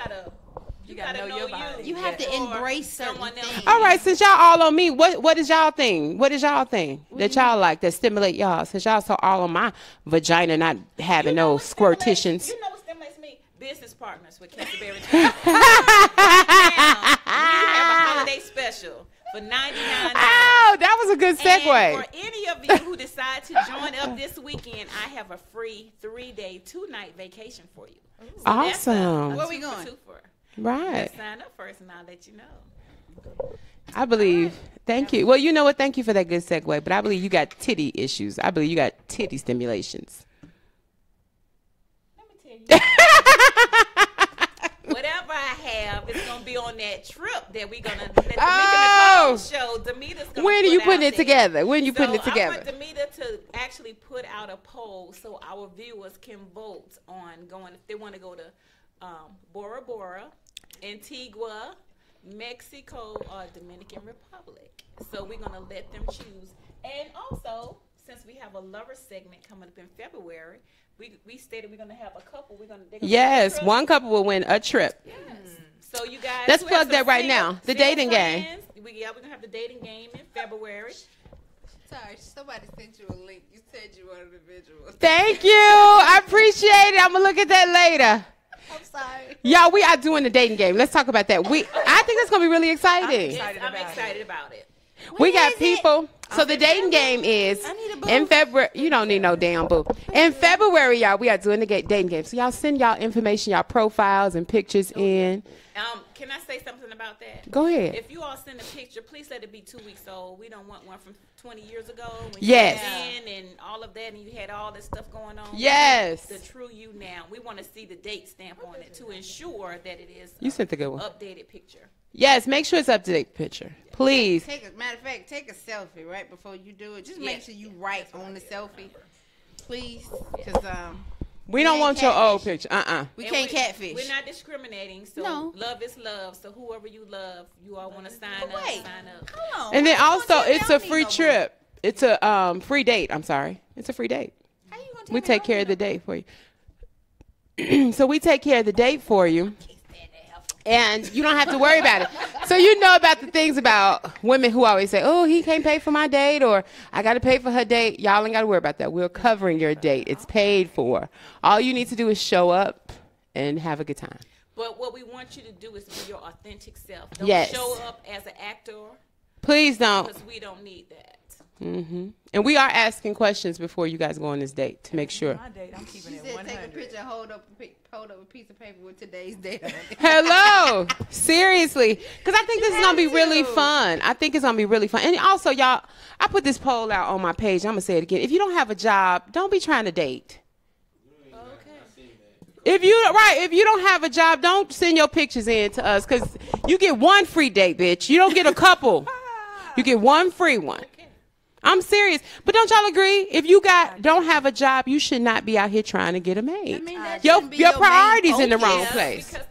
gotta know know your body. You have to before embrace certain someone else. things. All right, since y'all all on me, what is y'all thing? What is y'all thing that y'all like that stimulate y'all? Since y'all so all on my vagina, not having no squirtitions. You know what stimulates me? Business partners with Castleberry Travel. Now, we have a holiday special for $99. Oh, that was a good And segue. for any of you who decide to join up this weekend, I have a free 3-day, 2-night vacation for you. So that's Awesome. Where we 2 going? for 2 for. Right. Just sign up first and I'll let you know. I believe. Thank you. Well, you know what? Thank you for that good segue. But I believe you got titty issues. I believe you got titty stimulations. Let me tell you. Whatever I have, it's gonna be on that trip that we're gonna let the Mica Nicole show. Demeter's gonna When are put you out putting it there. together? When are you So putting it I together? want Demeter to actually put out a poll so our viewers can vote on going if they want to go to Bora Bora, Antigua, Mexico, or Dominican Republic. So we're gonna let them choose. And also, since we have a lover segment coming up in February, we stated we're gonna have a couple. They're gonna Yes, trip. one couple will win a trip. Yes. So you guys, Let's who plug have that some right single- now. The single dating game. friends, we're gonna have the dating game in February. Sorry, somebody sent you a link. You said you wanted a visual. Thank you. I appreciate it. I'm gonna look at that later. I'm sorry. Y'all, we are doing the dating game. Let's talk about that. I think it's gonna be really exciting. Yes, I'm excited about it. We got people. So the dating game is in February. You don't need no damn boo. In February, y'all, we are doing the dating game. So y'all send y'all information, y'all profiles and pictures in. Can I say something about that? Go ahead. If you all send a picture, please let it be 2 weeks old. We don't want one from 20 years ago when Yes. you was in and all of that, and you had all this stuff going on. Yes. The true you now. We want to see the date stamp on it to ensure that it is You sent the good one. updated picture. Yes, make sure it's up to date picture, please. Matter of fact, take a selfie right before you do it. Just make sure you write on the selfie, please, because We don't ain't want your old catfish. picture. we And can't catfish. We're not discriminating, so No. love is love. So whoever you love, you all want to sign up, Wait. sign up. Hold on. And then How you also, gonna tell me it's I a don't free need no trip. It's a free date. I'm sorry. It's a free date. more? How you gonna tell We me I take don't care need of the no date for you. So we take care of the date for you. And you don't have to worry about it. So you know about the things about women who always say, oh, he can't pay for my date, or I got to pay for her date. Y'all ain't got to worry about that. We're covering your date. It's paid for. All you need to do is show up and have a good time. But what we want you to do is be your authentic self. Don't Yes. show up as an actor Please don't. because we don't need that. And we are asking questions before you guys go on this date to make sure. My date, I'm keeping She it said 100. take a picture and hold up a piece of paper with today's date on it. Hello, seriously, because I think this is gonna be really to. fun. I think it's gonna be really fun. And also, y'all, I put this poll out on my page. I'm gonna say it again. If you don't have a job, don't be trying to date. If you don't have a job, don't send your pictures in to us, because you get one free date, bitch. You don't get a couple. You get one free one. I'm serious. But don't y'all agree? If you don't have a job, you should not be out here trying to get a maid. I mean, that Your shouldn't be your priorities main in the wrong focus. place. Because,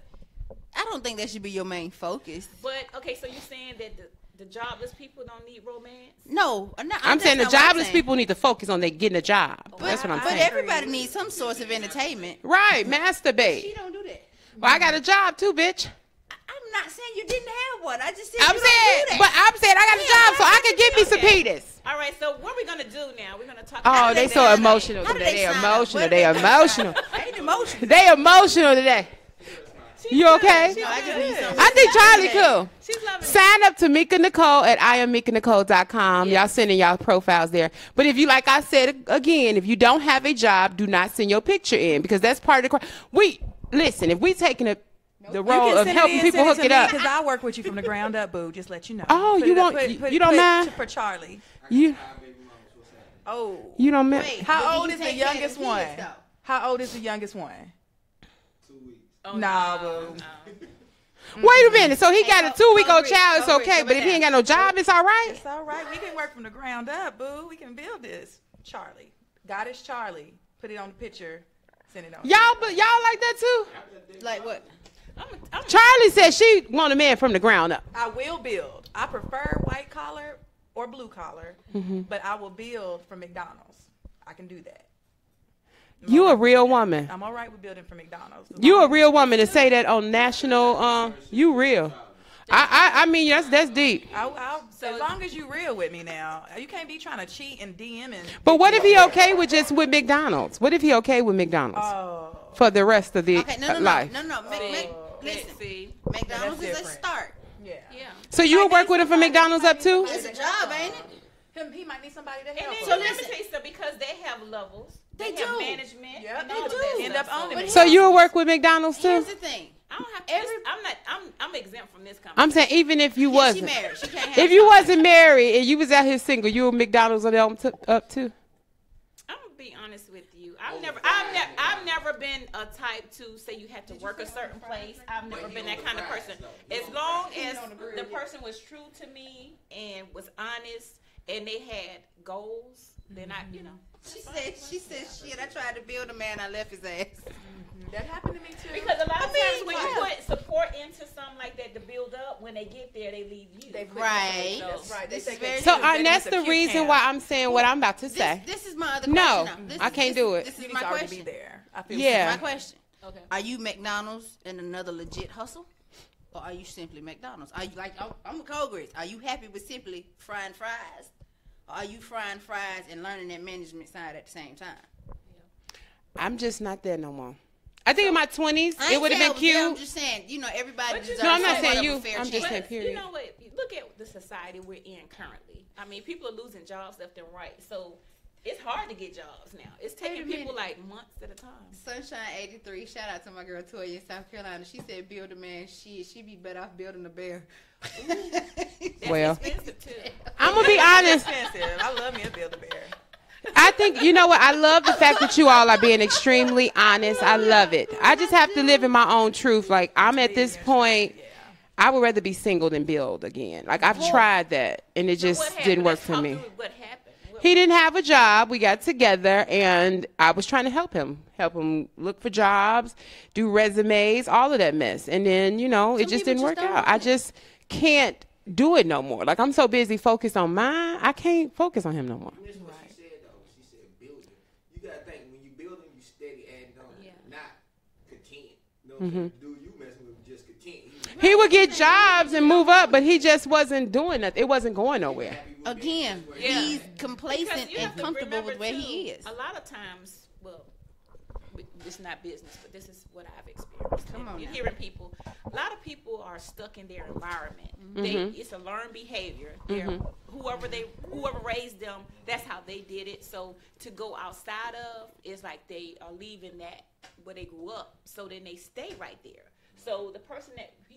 I don't think that should be your main focus. but okay, so you're saying that the jobless people don't need romance? No, I'm saying the jobless people need to focus on they getting a job. That's what I'm But saying. everybody needs some source of entertainment. Right, masturbate. She don't do that. Well, I got a job too, bitch. I'm not saying you didn't have one. I just said I'm you saying, don't do that. but I'm saying I got a job, so I can get me some penis. All right, so what are we gonna do now? We're gonna talk. Oh, about they that. so emotional How do today. they They sign up? emotional. What They do they- emotional. I ain't emotional. They emotional today. You okay? No, I just need something. I think Charlie cool. She's loving it. Sign up to Mica Nicole at IamMicaNicole.com. Y'all sending y'all profiles there. But if you, like I said again, if you don't have a job, do not send your picture in because that's part of the listen, if we taking the role of helping people hook it up. Because I work with you from the ground up, boo. Just let you know. Oh, Put you it up- want- put- you don't put- mind? for Charlie. You Oh, you don't Wait, miss. how but old you is the take care of youngest the one? kids, though. How old is the youngest one? 2 weeks. Oh, Nah, boo. Wait a minute. So he got a 2-week-old child. It's go agree, okay. go But if he down. ain't got no job, it's all right. It's all right. We can work from the ground up, boo. We can build this. Charlie, God is Charlie. Put it on the picture. Send it on. Y'all like that too? Like what? Charlie said she want a man from the ground up. I will build. I prefer white collar or blue collar, but I will build from McDonald's. I can do that. You a real woman. I'm all right with building from McDonald's. You a real woman to say that on national. You real. I mean that's deep. As long as you real with me now, you can't be trying to cheat and DM and. But what if he okay with just with McDonald's? What if he okay with McDonald's Oh, for the rest of the Okay, no. life? Listen, See, McDonald's is a different. start. yeah. yeah. So you will work with him for McDonald's up too? It's a job, ain't it? He might need somebody to And help. then him. so let me tell you something, because they have levels. They have do. management. Yep, and they all of do. that End stuff. up owning So it. So you will work with McDonald's Here's too? the thing. I don't have to. I'm exempt from this company. I'm saying even if you She wasn't, married. She can't have if you something. wasn't married and you was out here single, you were McDonald's up too? I'm gonna be honest with you. I've never been a type to say you have to work a certain place. I've never been that kind of person. As long as the person was true to me and was honest and they had goals, then She said, shit, I tried to build a man, I left his ass. That happened to me too. Because a lot of times when you put support into something like that to build up, when they get there, they leave you. Right. That's right. They This say is very So true. that's the reason why I'm saying what I'm about to say. This is my other No, question. Now. I can't do it. This you is need my to already be question. there. I feel Yeah. My question. Okay. Are you McDonald's in another legit hustle? Or are you simply McDonald's? Are you like, I'm a cold grits. Are you happy with simply frying fries? Or are you frying fries and learning that management side at the same time? I'm just not there no more. I think in my 20s I it ain't would have saying been I was there, I'm cute. just saying, everybody deserves No, I'm not somewhat saying of you. a fair I'm just chance. saying But period. you know what? Look at the society we're in currently. I mean, people are losing jobs left and right. So it's hard to get jobs now. It's Wait a taking people minute. like months at a time. Sunshine 83, shout out to my girl Toya in South Carolina. She said build a man, she be better off building a bear. That's Well. expensive too. I'm gonna be honest. expensive. I love me a Build-A-Bear. I think you know what? I love the fact that you all are being extremely honest. I love it. I just have to live in my own truth. Like I'm at this point, I would rather be single than build again. Like I've tried that, and it So what just happened? didn't work Let's for talk me. through what happened. He didn't have a job. We got together, and I was trying to help him look for jobs, do resumes, all of that mess. And then, it Some just people didn't work don't out. want I it. just can't do it no more. Like I'm so busy focused on mine, I can't focus on him no more. That's what she said though. She said building. You gotta think when you building, you steady adding on, Yeah. not content. You know what I'm saying? Dude, you messing with just content. He would get jobs and move up, but he just wasn't doing nothing. It wasn't going nowhere. Again, Yeah. he's Because complacent you and have to comfortable with remember, where too, he is. A lot of times, well, it's not business, but this is what I've experienced. Come on You're now. hearing people. A lot of people are stuck in their environment. It's a learned behavior. Whoever raised them, that's how they did it. So to go outside of, it's like they are leaving that where they grew up. So then they stay right there. So the person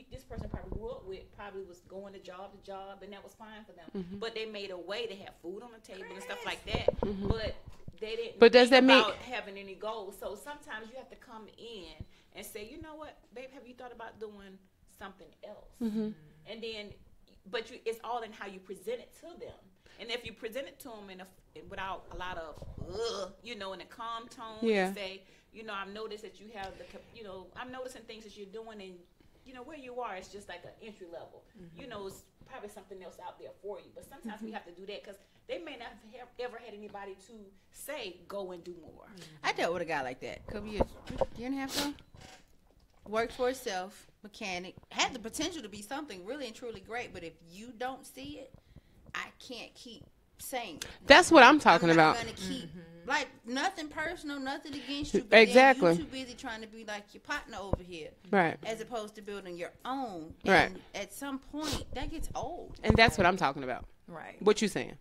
this person probably grew up with probably was going to job, and that was fine for them. But they made a way to have food on the table and stuff like that. But they didn't. But does think that mean- about having any goals? So sometimes you have to come in and say, you know what, babe, have you thought about doing something else? And then, it's all in how you present it to them. And if you present it to them without a lot of, in a calm tone, Yeah. and say, I've noticed that you have I'm noticing things that you're doing, and where you are, it's just like an entry level. It's probably something else out there for you. But sometimes we have to do that because they may not have ever had anybody to say, go and do more. I dealt with a guy like that a couple year and a half ago. Worked for himself, mechanic, had the potential to be something really and truly great, but if you don't see it, I can't keep saying it. That's what I'm talking about. I'm not gonna keep, like, nothing personal, nothing against you, but Exactly. then you too busy trying to be like your partner over here. Right. As opposed to building your own. Right. And at some point, that gets old. And that's what I'm talking about. Right. What you saying?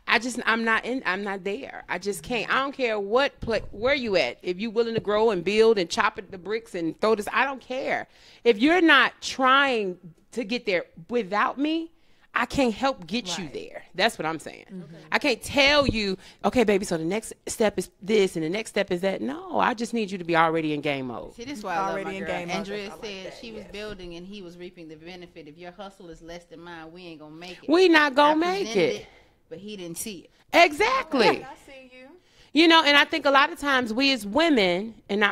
I'm not there. I just can't. I don't care where you at. If you willing to grow and build and chop at the bricks and throw this, I don't care. If you're not trying to get there without me, I can't help get you there. That's what I'm saying. I can't tell you, okay, baby, so the next step is this and the next step is that. No, I just need you to be already in game mode. See, this is why I love Already my in girl. game mode. Andrea I like said that, she was building and he was reaping the benefit. If your hustle is less than mine, we ain't gonna make it. We not gonna I make presented it. But he didn't see it. Exactly. I see you. And I think a lot of times we as women, and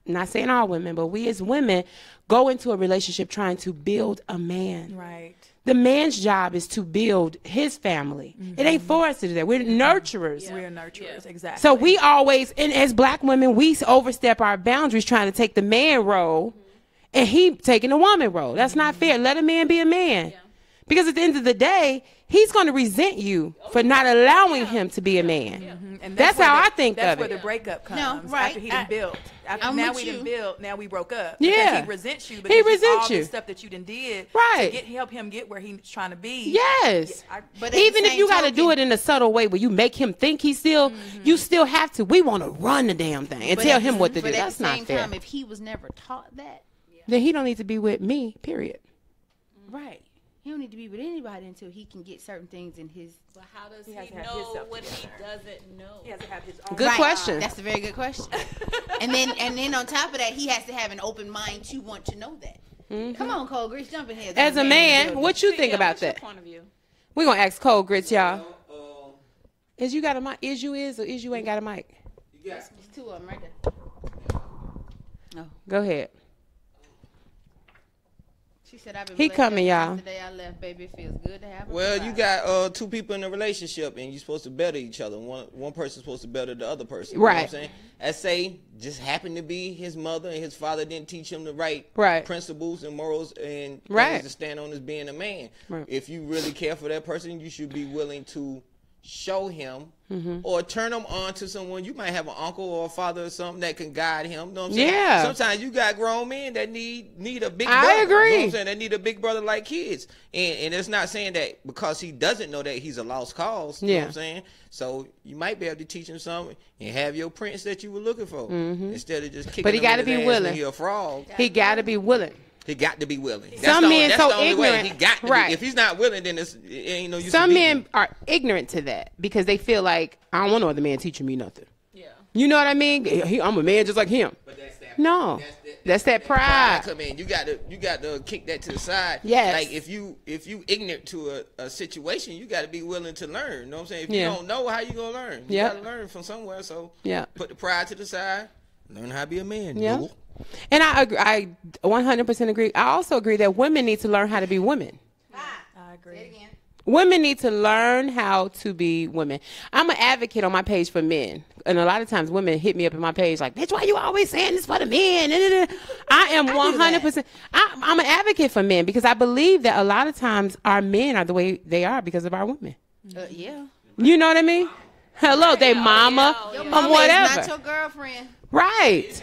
not saying all women, but we as women go into a relationship trying to build a man. Right. The man's job is to build his family. It ain't for us to do that. We're nurturers. We're nurturers, exactly. So we always, and as black women, we overstep our boundaries trying to take the man role, and he taking the woman role. That's not fair. Let a man be a man. Because at the end of the day, he's going to resent you for not allowing him to be a man. And That's where how I think that's of where it. the breakup comes. No, right. After he done built. After I'm now with we done you. built. Now we broke up. Yeah. Because he resents you. Because resents all you. the stuff that you done did. Right. To help him get where he's trying to be. Yes. But at Even the if you same got to do token- it in a subtle way where you make him think he's still, you still have to. We want to run the damn thing and but tell at him the- what to do. But at That's the not same fair. time, if he was never taught that, Then he don't need to be with me, period. right. He don't need to be with anybody until he can get certain things in his. But how does he has to have know himself what he together. doesn't know? He has to have his own. Good question. That's a very good question. and then on top of that, he has to have an open mind to want to know that. Come on, Cole Grease, jump in here. As a man, what you think about What's your that? point of view? We're going to ask Cold Grits, y'all. Well, Is you got a mic? Is you or is you ain't got a mic? you got There's two of them right there. Go ahead. She said, "I've been." He blessed coming, ever y'all. since the day I left, baby. It feels good to have. a Well, you provider. got two people in a relationship, and you're supposed to better each other. One person's supposed to better the other person. You know what I'm Right. saying? Let's say just happened to be his mother, and his father didn't teach him the right principles and morals and things to stand on as being a man. Right. If you really care for that person, you should be willing to show him or turn him on to someone. You might have an uncle or a father or something that can guide him. You know what I'm saying? Yeah. Sometimes you got grown men that need a big I brother. agree. You know what I'm saying? They need a big brother like kids. And it's not saying that because he doesn't know that he's a lost cause. You know what I'm saying? So you might be able to teach him something and have your prince that you were looking for instead of just kicking But he him in gotta his be ass willing. when he a fraud. He got to be willing. He got to be willing. Some men that's so the only way. ignorant. He got to Right. be. If he's not willing, then it ain't no use. Some to men beating him. are ignorant to that because they feel like, I don't want no other man teaching me nothing. Yeah. You know what I mean? I'm a man just like him. But that's that. No. That's that pride. Come in. You got to kick that to the side. Yes. Like if you ignorant to a situation, you got to be willing to learn. You know what I'm saying? If you Yeah. don't know, how you gonna learn? You Yeah. got to learn from somewhere. So Yeah. put the pride to the side. Learn how to be a man. Yeah. Yo. And I agree. I 100% agree. I also agree that women need to learn how to be women. I agree. Say it again. Women need to learn how to be women. I'm an advocate on my page for men. And a lot of times women hit me up in my page like, that's why you always saying this for the men. I am 100%. I'm an advocate for men because I believe that a lot of times our men are the way they are because of our women. Yeah. You know what I mean? Hello, they mama, Your or mama is whatever. not your girlfriend. Right.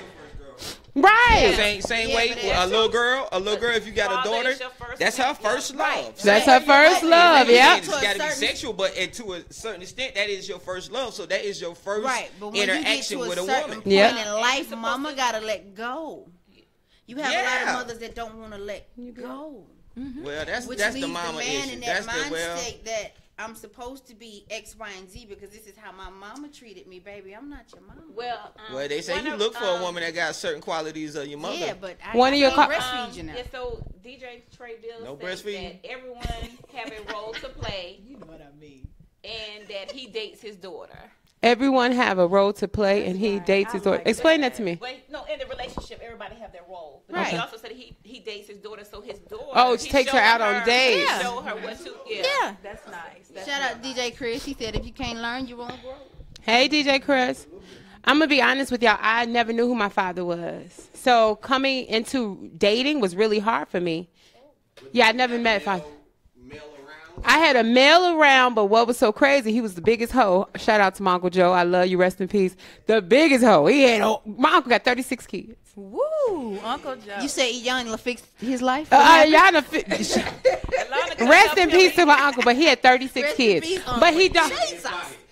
Right. Same Yeah, way but with that's a little girl, if you got a Father daughter, is your first that's her love. first love. That's her first love, yeah. It's got to be sexual, but to a certain extent, that is your first love. So that is your first Right, but when you get interaction to a with a certain woman. point Yeah. in life, mama gotta let go. You have a lot Yeah. of mothers that don't want to let go, Well, that's which the leaves mama the man issue. in That's that the mind state that I'm supposed to be X, Y, and Z because this is how my mama treated me, baby. I'm not your mama. Well, Well, they say you look for a woman that got certain qualities of your mother. Yeah, but I One of your can't co- breastfeed you now. And so DJ Trey Bill No says breastfeeding. that everyone have a role to play, You know what I mean. and he dates his daughter. Everyone have a role to play, and he dates his daughter. Explain that to me. But no, in the relationship, everybody have their role. But Right. he also said he dates his daughter, so his daughter. Oh, he takes her out on dates. He show her what to. Yeah. That's nice. That's Shout out DJ Chris. He said if you can't learn, you won't grow. Hey, DJ Chris. I'm going to be honest with y'all. I never knew who my father was. So coming into dating was really hard for me. Yeah, I never met father. I had a male around, but what was so crazy, he was the biggest hoe. Shout out to my Uncle Joe. I love you. Rest in peace. The biggest hoe. My uncle got 36 kids. Woo, Uncle Joe. You say y'all fixed his life? Y'all done rest in peace to my uncle, but he had 36 Rest in kids. peace, Uncle. But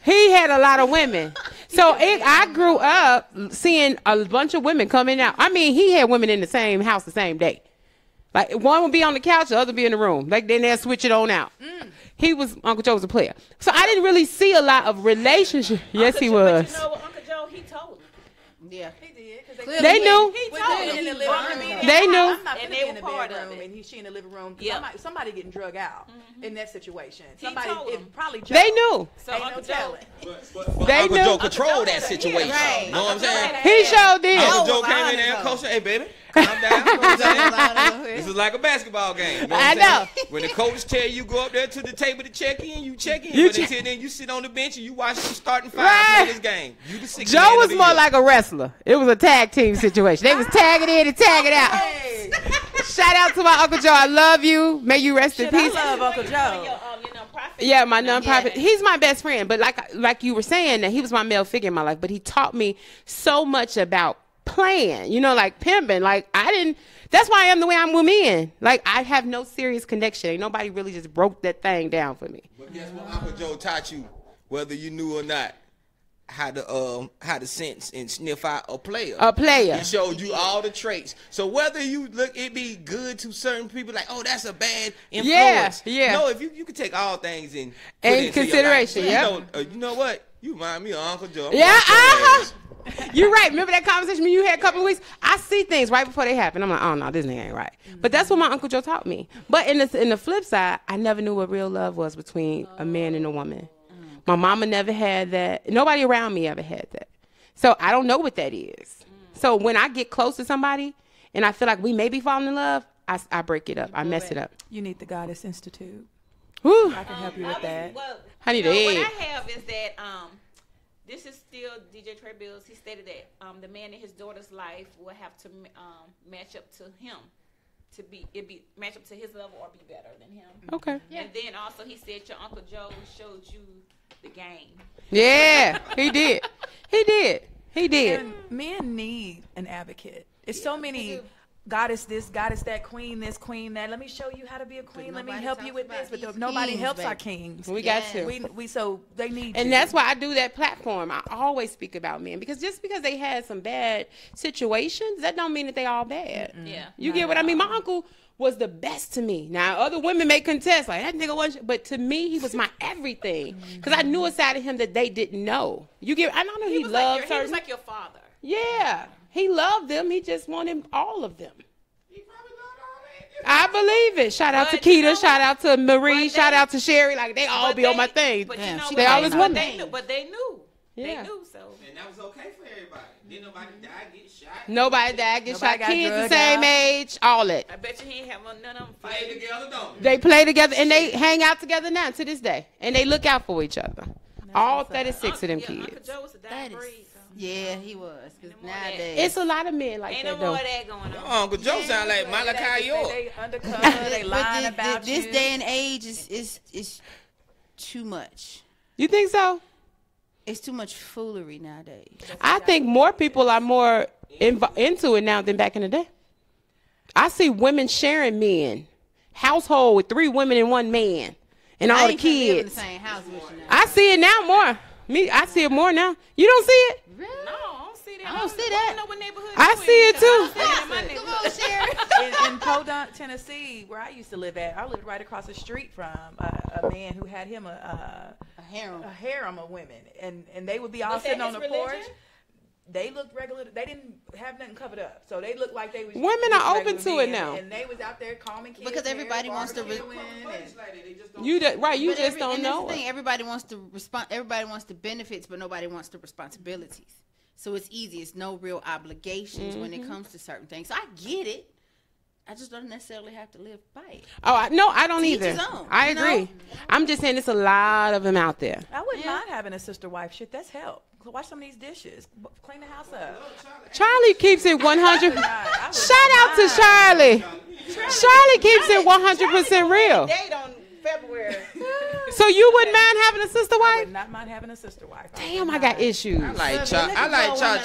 he had a lot of women. So I grew up seeing a bunch of women coming out. I mean, he had women in the same house the same day. Like one would be on the couch, the other would be in the room. Like then they'll switch it on out. Uncle Joe was a player. So I didn't really see a lot of relationship. Yes, he was. But you know what, Uncle Joe, he told him. Yeah. He did. They knew. He told him. They knew. I'm not And gonna they be in the were part of bedroom it. and she in the living room. Yep. Somebody getting drug out in that situation. He Somebody, told it him. probably Joe. They knew. So Ain't Uncle no Joe. telling. But They Uncle knew. Joe controlled that Uncle Joe situation. Right. You know what I'm saying? He sure did. Uncle Oh, Joe came in there and coached her, hey, baby, calm down. You know what I'm saying? This is like a basketball game. You know what I I'm saying? know. When the coach tell you go up there to the table to check in, you check in. You But check- until then, you sit on the bench and you watch them starting five Right. play this game. You the sixth Joe man was of the more year. like a wrestler. It was a tag team situation. They was tagging in and tagging out. Hey, Shout out to my Uncle Joe. I love you. May you rest in shit, I peace. love Uncle Joe. Your nonprofit. Yeah, my nonprofit. Yeah. He's my best friend. But like you were saying, that he was my male figure in my life. But he taught me so much about playing. You know, like pimping. Like I didn't. That's why I am the way I'm with men. Like I have no serious connection. Ain't nobody really just broke that thing down for me. But guess what Uncle Joe taught you, whether you knew or not, how to sense and sniff out a player. A player. He showed you all the traits. So whether you look, it be good to certain people, like, oh, that's a bad influence. Yeah. No, if you can take all things in consideration, yeah. You know what? You remind me of Uncle Joe. Yeah, You're right. Remember that conversation you had a couple of weeks? I see things right before they happen. I'm like, oh no, this nigga ain't right. But that's what my Uncle Joe taught me. But in the flip side, I never knew what real love was between a man and a woman. My mama never had that. Nobody around me ever had that. So I don't know what that is. So when I get close to somebody and I feel like we may be falling in love, I break it up. I mess it up. You need the Goddess Institute. Whew. I can help you with that. Well, I need you know, an what egg. I have is that this is still DJ Trey Bills. He stated that the man in his daughter's life will have to match up to him to be match up to his level or be better than him. Okay. And then also he said your Uncle Joe showed you the game. Yeah, he did. He did. He did. And men need an advocate. It's so many goddess this, goddess that, queen this, queen that. Let me show you how to be a queen. Let me nobody help you talks with about this. But these nobody kings, helps baby. our kings. We got to. We so they need And you. that's why I do that platform. I always speak about men because just because they had some bad situations, that don't mean that they all bad. Yeah. You get what I mean? My uncle was the best to me. Now other women may contest like that nigga wasn't, but to me he was my everything because I knew a side of him that they didn't know. You get? I know he was loved like he was certain. like your father. Yeah, he loved them. He just wanted all of them. I believe it. Shout out to But you know Keita. Shout out to Marie. But shout they- out to Sherry. Like they all be on my thing. But Damn, you know she what? They always but women. they knew. But they knew. Yeah. They knew. So And that was okay for everybody. Didn't nobody die, get shot. Nobody died, get Nobody shot. got Kids the drugged same out. age, all that. I bet you he ain't have none of them Play fighting. together, don't They play together and they hang out together now to this day, and they look out for each other. All 36 of them Uncle kids. Joe was a dying That is, breed. So. yeah, he was. 'Cause No more of that. nowadays, It's a lot of men like Ain't that no more though. of that going on. Uncle Joe sound like Malachi York. They undercover. They lying but about this you. day and age is too much. You think so? It's too much foolery nowadays. I think more people are more into it now than back in the day. I see women sharing men, household with 3 women and 1 man, and all I the ain't finna live in the kids. same house with you now. I see it now more. I see it more now. You don't see it? Really? No, I don't see that. I don't see I that. don't know what neighborhood I you see in, it 'cause I too. don't see it in my neighborhood. in Podunk, Tennessee, where I used to live at, I lived right across the street from a man who had him A harem. a harem of women, and they would be all Was that sitting on his the porch. religion? they looked regular. They didn't have nothing covered up, so they looked like they was. Women just are open regular to it men, now. and they was out there calming kids Because everybody wants to. You But just don't and know. that's the thing. Everybody wants to respond. Everybody wants the benefits, but nobody wants the responsibilities. So it's easy. It's no real obligations when it comes to certain things. So I get it. I just don't necessarily have to live by it. Oh, no, I don't To each either. his own, I you know? agree. I'm just saying there's a lot of them out there. I wouldn't mind having a sister wife. Shit, that's help. Wash some of these dishes. Clean the house up. Charlie keeps it 100. I would Shout out to Charlie. Charlie keeps it 100% real. Date on February. So you wouldn't mind having a sister I wife? would not mind having a sister wife. Damn, I got issues. I like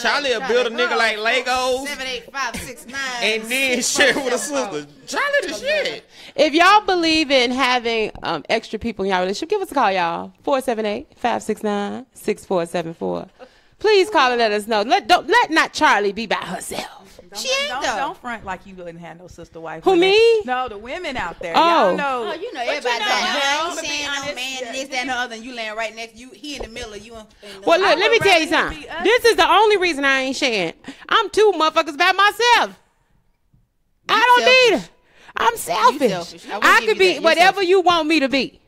Charlie will build a nigga like Legos 7, 8, 5, 6, 9. and then share with a sister. Charlie the shit. If y'all believe in having extra people in y'all relationship, give us a call, y'all. 478-569-6474. Please call and let us know. Let not Charlie be by herself. She ain't though. Don't front like you wouldn't have no sister wife. Who, women. me? No, the women out there. Oh. Y'all know. Oh, you know everybody. you know, I ain't to be saying no honest, man this, that, and the other, and you laying right next. You, he in the middle of you. Well, look, let me tell you rather something. be us. This is the only reason I ain't sharing. I'm two motherfuckers by myself. I don't need it. I'm selfish. selfish. I will I give could you be that. You're whatever selfish. you want me to be.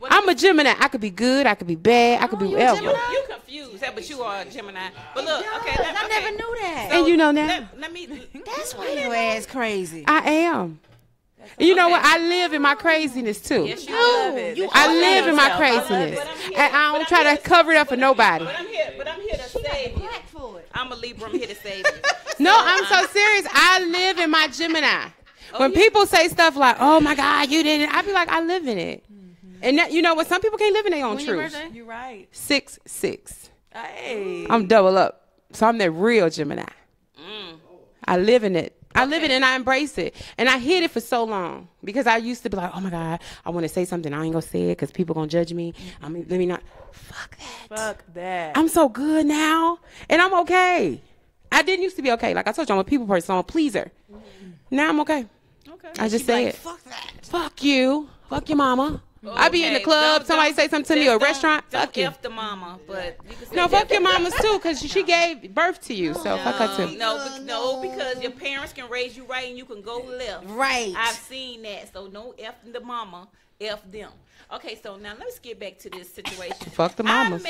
I'm a Gemini. I could be good. I could be bad. I could be you a whatever. Gemini? You confused, but you are a Gemini. But look, okay, I never knew that. And you know now, Let me. That's why your ass crazy. I am. You know what? I live in my craziness too. Yes, you love do. it. You I are live in my yourself. I love craziness. it. And I don't try to cover it up for nobody. But I'm here to save you. black for it. I'm a Libra. I'm here to save you. No, I'm so serious. I live in my Gemini. When people say stuff like, "Oh my God, you didn't," I be like, "I live in it." And that, you know what? Some people can't live in their own When your truth. birthday? You're right. 6'6". Hey. I'm double up, so I'm that real Gemini. I live in it. I live it and I embrace it. And I hid it for so long because I used to be like, "Oh my God, I want to say something. I ain't gonna say it because people gonna judge me. I mean, let me not." Fuck that. Fuck that. I'm so good now, and I'm okay. I didn't used to be okay. Like I told you, I'm a people person. I'm a pleaser. Now I'm okay. Okay. I just say it. Fuck that. Fuck you. Fuck your mama. I be in the club. Somebody say something to me or a restaurant. Don't Fuck you. F the mama, but you can say No, that. fuck your mamas too, because she gave birth to you. So fuck her too. No, because your parents can raise you right and you can go left. Right. I've seen that. So no F the mama, F them. Okay, so now let's get back to this situation. Fuck the mamas.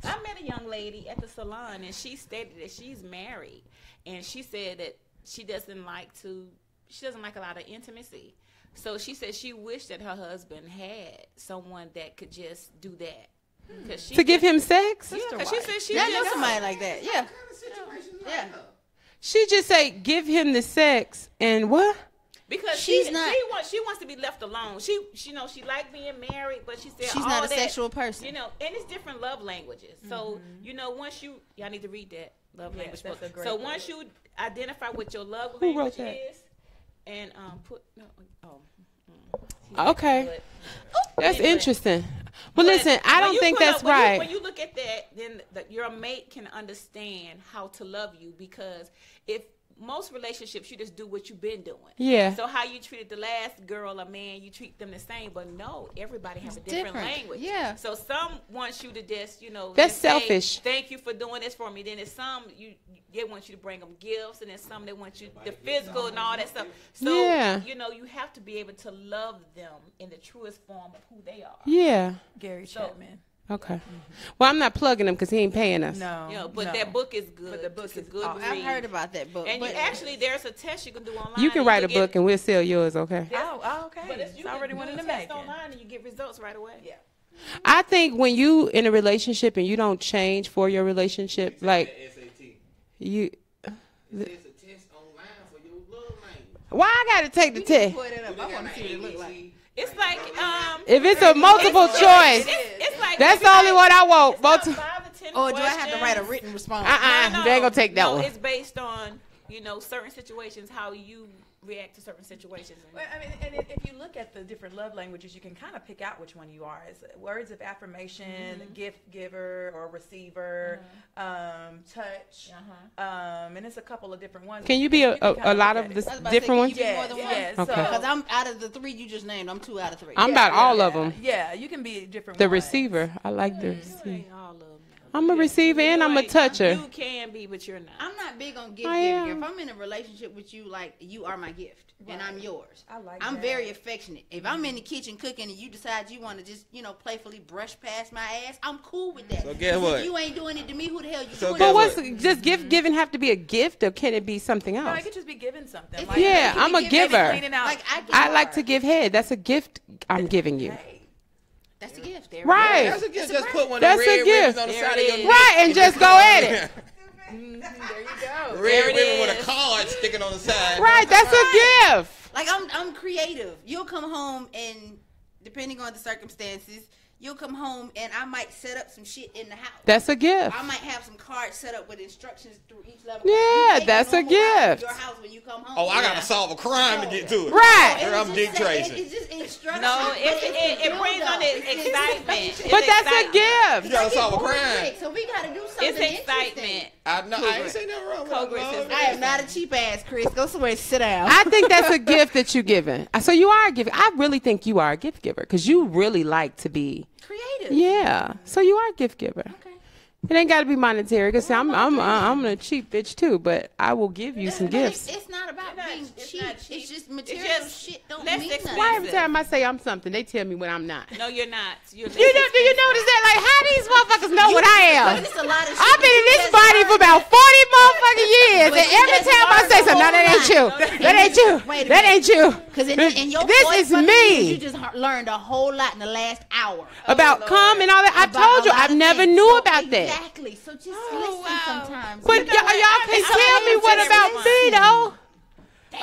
I met a young lady at the salon and she stated that she's married and she said that she doesn't like a lot of intimacy. So she said she wished that her husband had someone that could just do that. To give him sex? Yeah, 'cause she said she I know just somebody like that. Yeah. Yeah. She just say give him the sex and what? because She's she wants to be left alone. She she like being married, but she said She's all not a that, sexual person. and it's different love languages. So once y'all need to read that love language that's book. a great So book. once you identify what your love Who language wrote that? is, and Okay. That's Anyway. interesting. Well, listen, I when don't you think put that's up- when you- right. when you look at that, then your mate can understand how to love you, because if most relationships you just do what you've been doing. Yeah. So how you treated the last girl or man, you treat them the same. But no, everybody has a different different. language. Yeah. So some wants you to just That's just say, selfish. Thank you for doing this for me. Then there's some they want you to bring them gifts, and then some they want you the physical and all that stuff. So Yeah. you have to be able to love them in the truest form of who they are. Yeah. Gary Chapman. Okay. Well, I'm not plugging him because he ain't paying us. No. But no. that book is good. But the book It's a is good awesome. read. I've heard about that book. And but there's a test you can do online. You can and write a get- book and we'll sell yours, okay? Oh, okay. But It's you already can one in do the a test making. online and you get results right away. Yeah. I think when you in a relationship and you don't change for your relationship, like SAT. you, It's a test online for your love language. why I gotta take the test? Pull it up. I want to see what it look like. It's like If it's a multiple choice, it's like that's the only one I want. Multiple. 5 to 10 Or do I have to write a questions. written response? No, they ain't gonna take that no, one. It's based on certain situations, how you react to certain situations. Well, I mean, and if you look at the different love languages, you can kind of pick out which one you are. It's words of affirmation, gift giver or receiver, touch, and it's a couple of different ones. Can you be can a kinda lot look of at this it. I was about to say, different can ones? you be more than one? Yes. Okay. Because I'm out of the 3 you just named, I'm 2 out of 3. I'm about all of them. Yeah, you can be different The ones. receiver, I like the You receiver. ain't all of them. I'm a receiver and I'm a toucher. You can be, but you're not. I'm not big on gift I giving. am. If I'm in a relationship with you, like, you are my gift and I'm yours. like I'm that. very affectionate. If I'm in the kitchen cooking and you decide you want to just, playfully brush past my ass, I'm cool with that. So guess 'Cause what? If you ain't doing it to me, who the hell you So doing guess But it to? what's does gift giving have to be a gift or can it be something No, else? it could just be giving something. It's Like, Yeah, it could I'm be a giving, giver. cleaning out. Like, I like to give head. That's a gift I'm giving you. Hey, That's a gift. Right. That's a gift. Just put one of That's the a red gift. ribbons on the There side it of your is. neck. Right, and just go at it. there you go. Red There it ribbon with a is. card sticking on the side. Right, that's a gift. Like, I'm creative. You'll come home and, depending on the circumstances, you'll come home and I might set up some shit in the house. That's a gift. I might have some cards set up with instructions through each level. Yeah, You take that's a normal route gift. to Your house when you come home. Oh, I gotta Yeah. solve a crime to get to it. Right. It's I'm just Dick say- Tracy. It's just instructions. No, but it it's brings on build-up. the It's excitement. anticipation. But It's that's a excitement. You gift. gotta solve a It's crime. quick, so we gotta do something It's excitement. I ain't saying nothing wrong with Congress that. is- Lord. I am not a cheap ass, Chris. Go somewhere and sit down. I think that's a gift that you're giving. So you are a gift. I really think you are a gift giver because you really like to be. Creative. Yeah. So you are a gift giver. Okay. It ain't got to be monetary because I'm a cheap bitch too, but I will give you some But gifts. It's not about It's not- being it's cheap. not It's cheap. just material just shit don't less mean expensive. nothing. Why every time I say I'm something, they tell me what I'm not? No, you're not. You're Do you notice that? Like, how these motherfuckers know what I am? But it's a lot of shit I've been in that this you body just for about 40 motherfucking years, But and you every just time I learned say a something, no, that whole ain't you. lot. That ain't you. Wait a That minute. ain't you. Because in your This 40 is fucking me. years, you just learned a whole lot in the last hour. About cum and all that. I About told you, a lot I of never things. knew So about that. Exactly. So just listen sometimes. But You know y'all what? can It's tell me okay what to about listen. me though.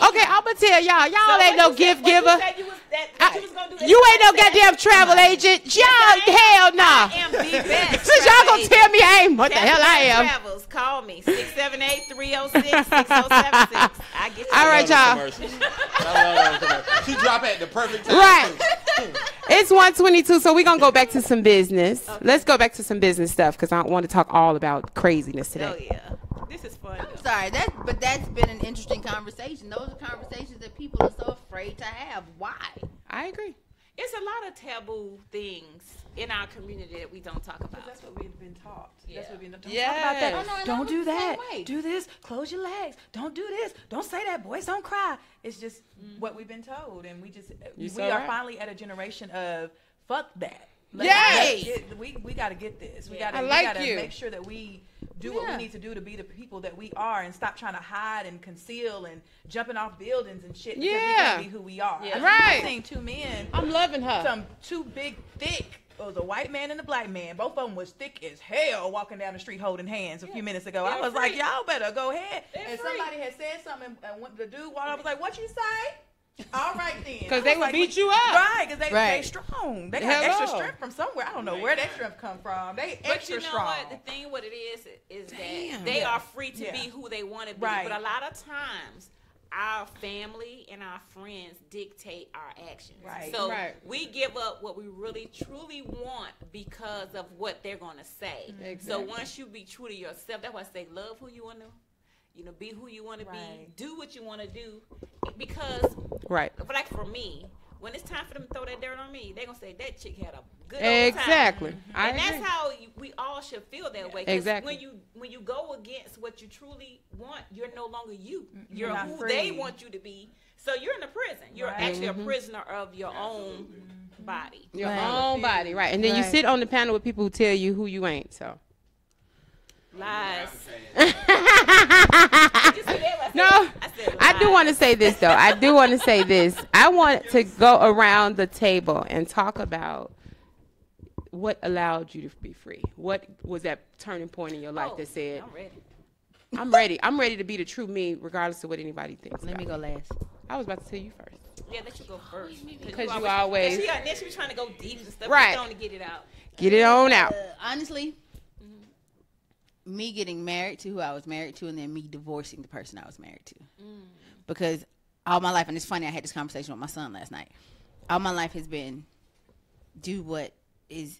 Okay, I'm gonna tell y'all. Y'all ain't no gift giver. You ain't no goddamn travel agent. Y'all, hell I nah. am the best. Since y'all gonna tell me I ain't what the hell I am. Travels, call me 678-306-6076. I get you. All right, y'all. She drop at the perfect time. Right. too. It's 1:22, so we're gonna go back to some business. Let's go back to some business stuff because I want to talk all about craziness Oh today. yeah, this is fun. I'm sorry, that's been an interesting conversation. Those are conversations that people are so afraid to have. Why? I agree. It's a lot of taboo things in our community that we don't talk about. That's what we've been taught. Yeah. That's what we've been taught. Yes. Talk about that. I know, and I Don't was do the same that. way. Do this. Close your legs. Don't do this. Don't say that. Boys don't cry. It's just what we've been told, and we so are right. finally at a generation of fuck that. Yes. We got to get this. We Yeah. got I like to you. make sure that we do what we Yeah. need to do to be the people that we are, and stop trying to hide and conceal and jumping off buildings and shit. Because we Yeah. can't be who we are. Yeah. Right. I've seen two men. I'm loving her. Two big, thick. It was a white man and a black man. Both of them was thick as hell walking down the street holding hands a few minutes ago. I They're was like, free. y'all better go ahead. They're And free. somebody had said something, and the dude walked up was like, what you say? All right then. Because I they was would like, beat you up. Right, because they Right. strong. They got Hello. extra strength from somewhere. I don't know where that strength come from. They But extra you know strong. what? The thing, what it is Damn. that they Yeah. are free to Yeah. be who they want to be. Right. But a lot of times, our family and our friends dictate our actions. Right. So Right. we give up what we really truly want because of what they're going to say. So Exactly. once you be true to yourself, that's why I say love who you want to. You know, be who you want to be. Right. Do what you want to do. Because, Right. like for me, when it's time for them to throw that dirt on me, they're going to say that chick had a good old time. Exactly. I And that's agree. how we all should feel that way. 'Cause Exactly. when you go against what you truly want, you're no longer you. You're You're not who free. they want you to be. So you're in a prison. You're Right. actually a prisoner of your own body. Your Right. own body, right? And then you Right. sit on the panel with people who tell you who you ain't. So. Lies. No, I do want to say this though. I do want to say this. I want to go around the table and talk about what allowed you to be free. What was that turning point in your life that said, I'm ready. "I'm ready. I'm ready to be the true me, regardless of what anybody thinks." Let me go last. I was about to tell you first. Yeah, let you go first. Because you always- Then she was trying to go deep and stuff. Right. Right. On to get it out. Get it on out. Honestly, me getting married to who I was married to, and then me divorcing the person I was married to, because all my life, and it's funny, I had this conversation with my son last night. All my life has been do what is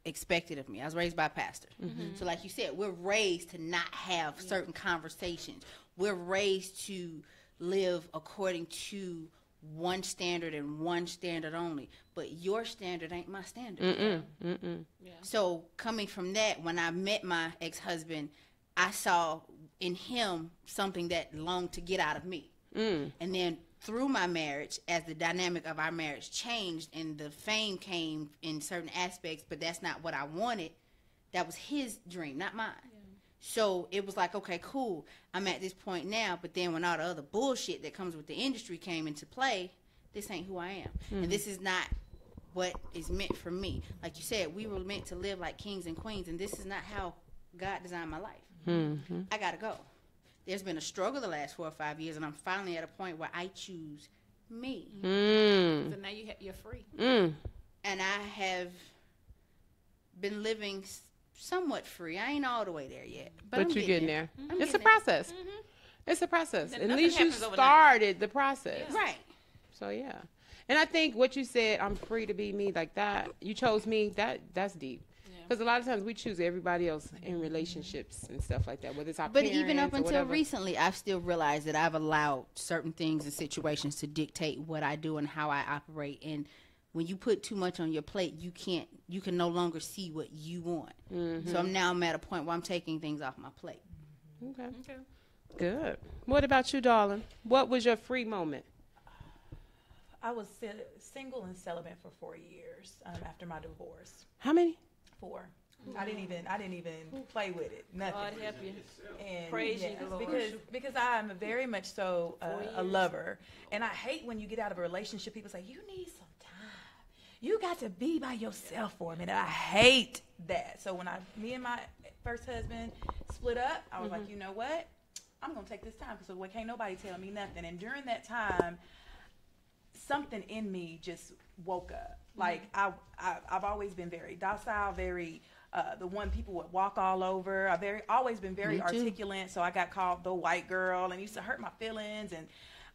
expected of me. I was raised by a pastor, so like you said, we're raised to not have certain conversations. We're raised to live according to one standard and one standard only. But your standard ain't my standard. Yeah. So coming from that, when I met my ex-husband, I saw in him something that longed to get out of me. And then through my marriage, as the dynamic of our marriage changed and the fame came in certain aspects, but that's not what I wanted. That was his dream, not mine. So it was like, okay, cool. I'm at this point now, but then when all the other bullshit that comes with the industry came into play, this ain't who I am. And this is not what is meant for me. Like you said, we were meant to live like kings and queens, and this is not how God designed my life. I got to go. There's been a struggle the last 4 or 5 years, and I'm finally at a point where I choose me. So now you're free. And I have been living somewhat free. I ain't all the way there yet. But I'm you're getting there. I'm It's a getting process. It's a process. At Nothing least you happens overnight. started the process. there. Right. So yeah. And I think what you said, I'm free to be me, like that. You chose me. That's deep. Because a lot of times we choose everybody else in relationships and stuff like that, whether it's our But parents even up or until whatever. recently, I've still realized that I've allowed certain things and situations to dictate what I do and how I operate. And when you put too much on your plate, you can no longer see what you want. So I'm at a point where I'm taking things off my plate. Okay. Good. What about you, darling? What was your free moment? I was single and celibate for 4 years after my divorce. How many? 4. I didn't even play with it. Nothing. God help you. And Praise you, yes, Lord. because I'm very much so a lover, and I hate when you get out of a relationship. People say you need some time. You got to be by yourself for a minute. I hate that. So when me and my first husband split up, I was like, you know what? I'm gonna take this time because can't nobody tell me nothing. And during that time, something in me just woke up. Like I've always been very docile, very the one people would walk all over. I've always been very articulate. So I got called the white girl and used to hurt my feelings and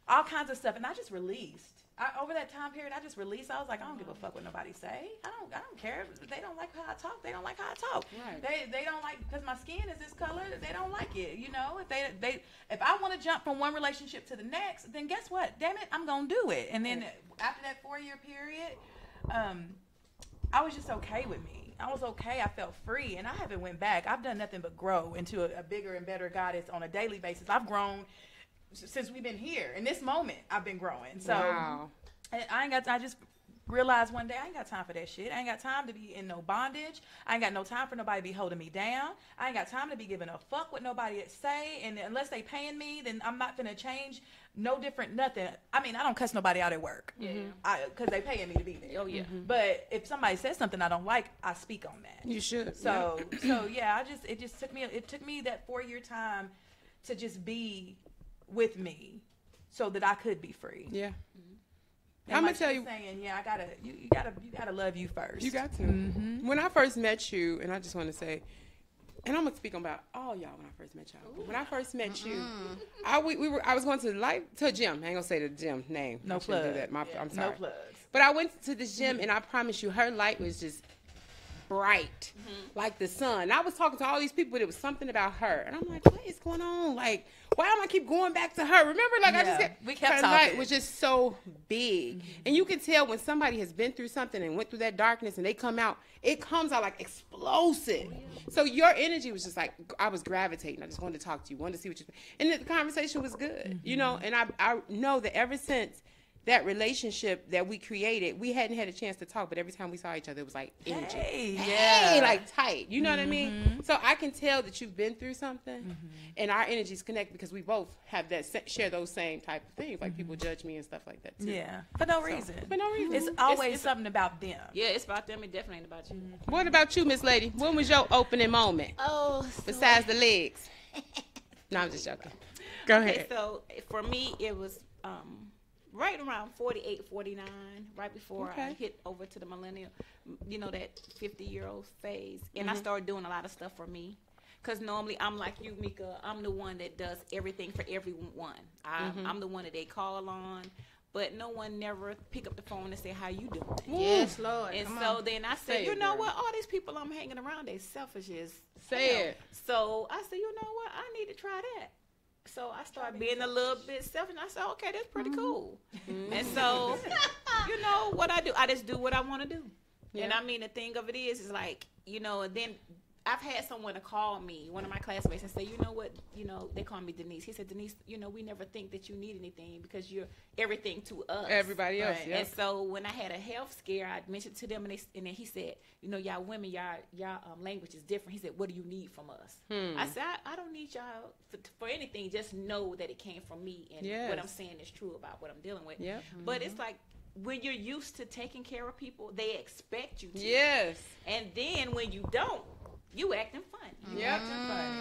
all kinds of stuff. And I just released. Over that time period, I just released. I was like, I don't give a fuck what nobody say. I don't care if they don't like how I talk. They don't like how I talk. Right. They don't like because my skin is this color. They don't like it. You know, if I want to jump from one relationship to the next, then guess what? Damn it, I'm gonna do it. And then after that 4-year period, I was just okay with me. I was okay. I felt free, and I haven't went back. I've done nothing but grow into a bigger and better goddess on a daily basis. I've grown since we've been here. In this moment, I've been growing. So Wow. I just realized one day I ain't got time for that shit. I ain't got time to be in no bondage. I ain't got no time for nobody to be holding me down. I ain't got time to be giving a fuck what nobody say. And unless they paying me, then I'm not finna change. No different, nothing. I mean, I don't cuss nobody out at work. Because they paying me to be there. Oh yeah. But if somebody says something I don't like, I speak on that. You should. So yeah, it just took me that 4-year time to just be with me so that I could be free. Yeah. And I'm like gonna tell you're you. saying, yeah, you gotta love you first. You got to. When I first met you, and I just want to say, and I'm gonna speak about all y'all when I first met y'all. But when I first met you, I was going to a gym. I ain't gonna say the gym name. No I shouldn't do plug. that. I'm sorry. No plugs. But I went to this gym, and I promise you, her light was just bright, like the sun. I was talking to all these people, but it was something about her, and I'm like, what is going on? Like, why am I keep going back to her? Remember, like we kept her talking. light was just so big, and you can tell when somebody has been through something and went through that darkness, and they come out, it comes out like explosive. So your energy was just like, I was gravitating. I just wanted to talk to you, wanted to see what you, and the conversation was good, you know. And I know that ever since that relationship that we created, we hadn't had a chance to talk, but every time we saw each other, it was like energy. Hey, like tight. You know what I mean? So I can tell that you've been through something, and our energies connect because we both have share those same type of things. Like people judge me and stuff like that too. Yeah, for no reason. For no reason. It's always something about them. Yeah, it's about them. It definitely ain't about you. What about you, Miss Lady? When was your opening moment? Oh, Besides the legs. No, I'm just joking. Go ahead. Okay, so for me, it was right around 48, 49, right before I hit over to the millennial, you know, that 50-year-old phase. And I started doing a lot of stuff for me. Because normally I'm like you, Mica. I'm the one that does everything for everyone. I'm the one that they call on. But no one never pick up the phone and say, how you doing? yes, Lord. And Come so on. then I Say said, it, you know girl. what? All these people I'm hanging around, they selfish as Say hell. it. So I said, you know what? I need to try that. So I started being a little bit selfish. I said, okay, that's pretty cool. And so, you know what I do? I just do what I want to do. Yeah. And I mean, the thing of it is like, you know, and then I've had someone to call me, one of my classmates, and say, you know what, you know, they call me Denise. He said, Denise, you know, we never think that you need anything because you're everything to us. Everybody else, right. And so when I had a health scare, I mentioned to them, and then he said, you know, y'all women, y'all language is different. He said, what do you need from us? I said, I don't need y'all for anything. Just know that it came from me, and what I'm saying is true about what I'm dealing with. Yep. But it's like, when you're used to taking care of people, they expect you to. Yes. And then when you don't, you acting funny. Yep.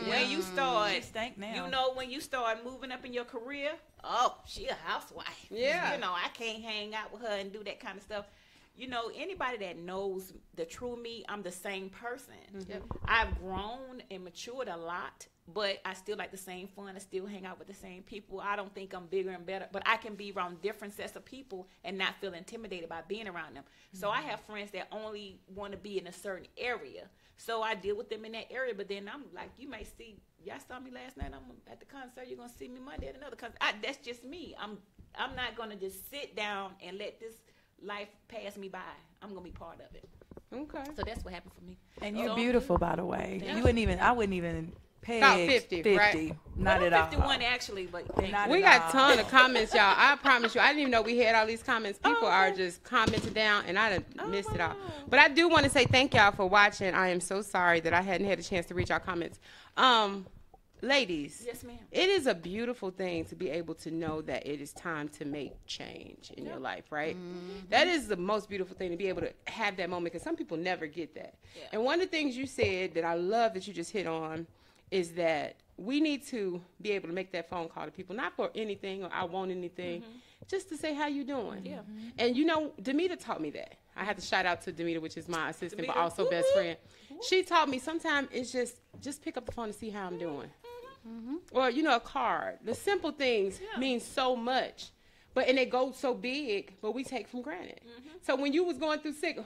When you start, now. you know, when you start moving up in your career, oh, she a housewife. Yeah. You know, I can't hang out with her and do that kind of stuff. You know, anybody that knows the true me, I'm the same person. I've grown and matured a lot, but I still like the same fun. I still hang out with the same people. I don't think I'm bigger and better, but I can be around different sets of people and not feel intimidated by being around them. So I have friends that only want to be in a certain area. So I deal with them in that area, but then I'm like, you may see, y'all saw me last night, I'm at the concert, you're going to see me Monday at another concert. That's just me. I'm not going to just sit down and let this life pass me by. I'm going to be part of it. Okay. So that's what happened for me. And you're beautiful, by the way. Yeah. I wouldn't even pay About 50, right? Not well, at all. 51 actually, but We got a ton of comments, y'all. I promise you, I didn't even know we had all these comments. People are just commenting down, and I done missed it all. But I do want to say thank y'all for watching. I am so sorry that I hadn't had a chance to read y'all comments. Ladies, yes, ma'am. It is a beautiful thing to be able to know that it is time to make change in your life, right? That is the most beautiful thing, to be able to have that moment, because some people never get that. Yeah. And one of the things you said that I love that you just hit on is that we need to be able to make that phone call to people, not for anything or I want anything, just to say how you doing. Yeah. And you know, Demita taught me that. I have to shout out to Demita, which is my assistant, but also best friend. She taught me sometimes it's just pick up the phone and see how I'm doing. Or, you know, a card. The simple things mean so much. And they go so big, but we take from granted. So when you was going through sick,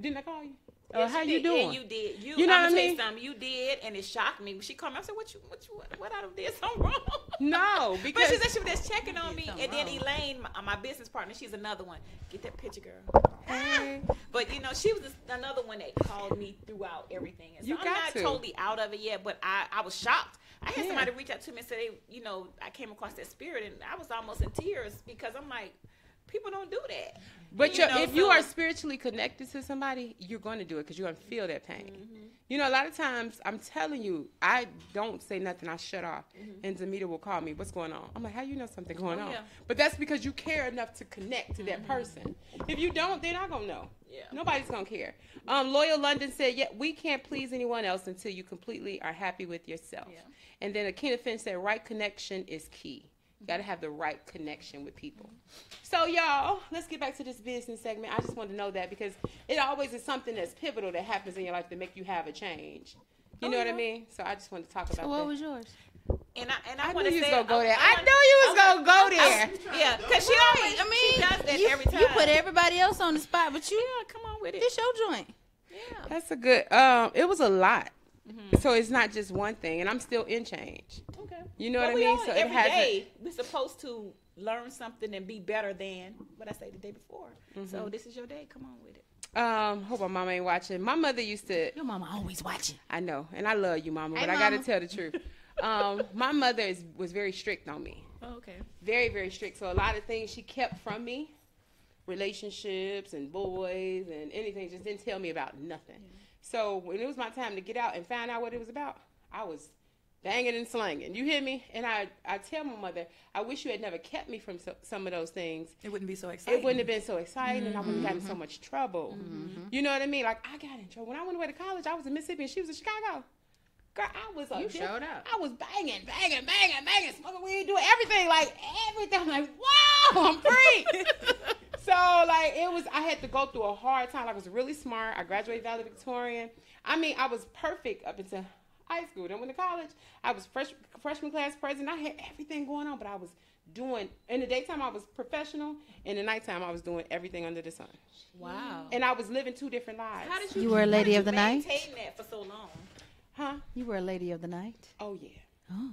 didn't I call you? Yes, how you doing? Yeah, you did. You know what I mean? You did, and it shocked me. She called me. I said, "What I done did something wrong?" No, because but she said she was just checking on me. And then Elaine, my business partner, she's another one. Get that picture, girl. Hey. But you know, she was another one that called me throughout everything. And so I'm not totally out of it yet, but I was shocked. I had somebody reach out to me and say, you know, I came across that spirit, and I was almost in tears because I'm like, people don't do that. But if you are spiritually connected to somebody, you're going to do it because you're going to feel that pain. You know, a lot of times, I'm telling you, I don't say nothing. I shut off. And Demita will call me, what's going on? I'm like, how you know something going on? Yeah. But that's because you care enough to connect to that person. If you don't, they're not going to know. Yeah. Nobody's going to care. Loyal London said, we can't please anyone else until you completely are happy with yourself. Yeah. And then Akina Finch said, right connection is key. You got to have the right connection with people. So, y'all, let's get back to this business segment. I just want to know that because it always is something that's pivotal that happens in your life to make you have a change. You know what I mean? So I just want to talk about that. What was yours? And I want to say, I knew you was going to go there. Yeah, because she always, she does that every time. You put everybody else on the spot, but you, come on with it. This your joint. Yeah. That's a good, it was a lot. So it's not just one thing, and I'm still in change. Okay. You know what I mean? So every day we're supposed to learn something and be better than what I say the day before. So this is your day. Come on with it. Hope my mama ain't watching. My mother used to. Your mama always watching. I know, and I love you, mama, but I got to tell the truth. My mother was very strict on me. Oh, okay. Very, very strict. So a lot of things she kept from me, relationships and boys and anything, just didn't tell me about nothing. So when it was my time to get out and find out what it was about, I was banging and slanging. You hear me? And I tell my mother, I wish you had never kept me from some of those things. It wouldn't be so exciting. It wouldn't have been so exciting, and I wouldn't have gotten so much trouble. You know what I mean? Like, I got in trouble. When I went away to college, I was in Mississippi, and she was in Chicago. Girl, I was You showed up. I was banging, smoking weed, doing everything. I'm like, wow, I'm free. So, I had to go through a hard time. I was really smart. I graduated valedictorian. I mean, I was perfect up until high school. Then went to college. I was freshman class president. I had everything going on, but I was doing, in the daytime, I was professional. In the nighttime, I was doing everything under the sun. Wow. And I was living two different lives. How did you were a lady of the night? Maintain that for so long. Huh? You were a lady of the night? Oh, yeah. Oh.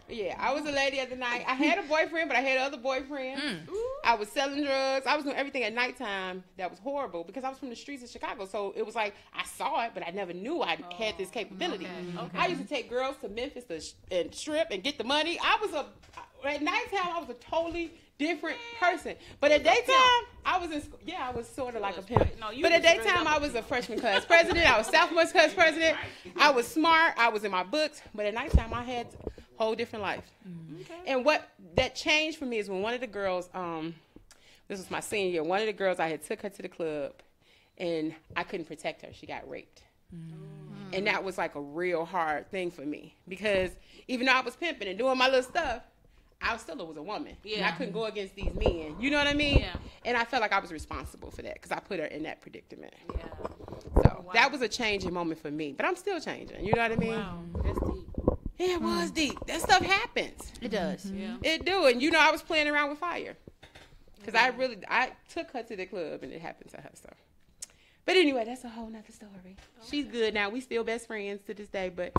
Yeah, I was a lady of the night. I had a boyfriend, but I had other boyfriends. I was selling drugs. I was doing everything at nighttime that was horrible because I was from the streets of Chicago. So it was like I saw it, but I never knew I had this capability. Okay. I used to take girls to Memphis and strip and get the money. At nighttime, I was a totally different person. But at daytime, I was sort of like a pimp. No, you but at was straight daytime, up I was a freshman class president. I was sophomore class president. I was smart. I was in my books. But at nighttime, I had a whole different life. And what that changed for me is when one of the girls, this was my senior year, one of the girls, I had took her to the club, and I couldn't protect her. She got raped. And that was like a real hard thing for me because even though I was pimping and doing my little stuff, I still was a woman. Yeah. And I couldn't go against these men. You know what I mean? Yeah. And I felt like I was responsible for that because I put her in that predicament. Yeah. So that was a changing moment for me. But I'm still changing. You know what I mean? Wow, that's deep. Yeah, it was deep. That stuff happens. It does. Yeah. It do. And you know, I was playing around with fire. Because I took her to the club and it happened to her. So. But anyway, that's a whole nother story. Okay. She's good now. We still best friends to this day. But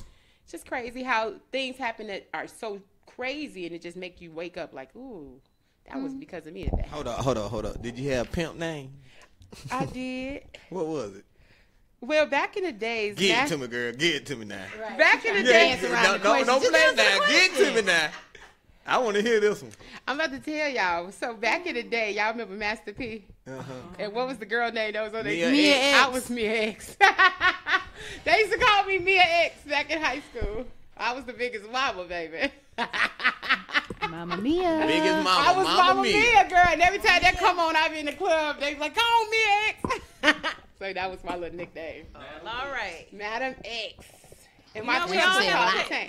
it's just crazy how things happen that are so crazy and it just make you wake up like, ooh, that was because of me today. Hold up. Did you have a pimp name? I did. What was it? Well, back in the days. Get it to me, girl. Get it to me now. Right. Back in the days. Don't play it now. Get it to me now. I want to hear this one. I'm about to tell y'all. So back in the day, y'all remember Master P? And what was the girl name that was on there? Mia X. I was Mia X. They used to call me Mia X back in high school. I was the biggest mama, baby. Mama Mia. Biggest mama. I was Mama Mia, girl. And every time that come on, I be in the club. They was like, come on, Mia X. So that was my little nickname. All right. Madam X. And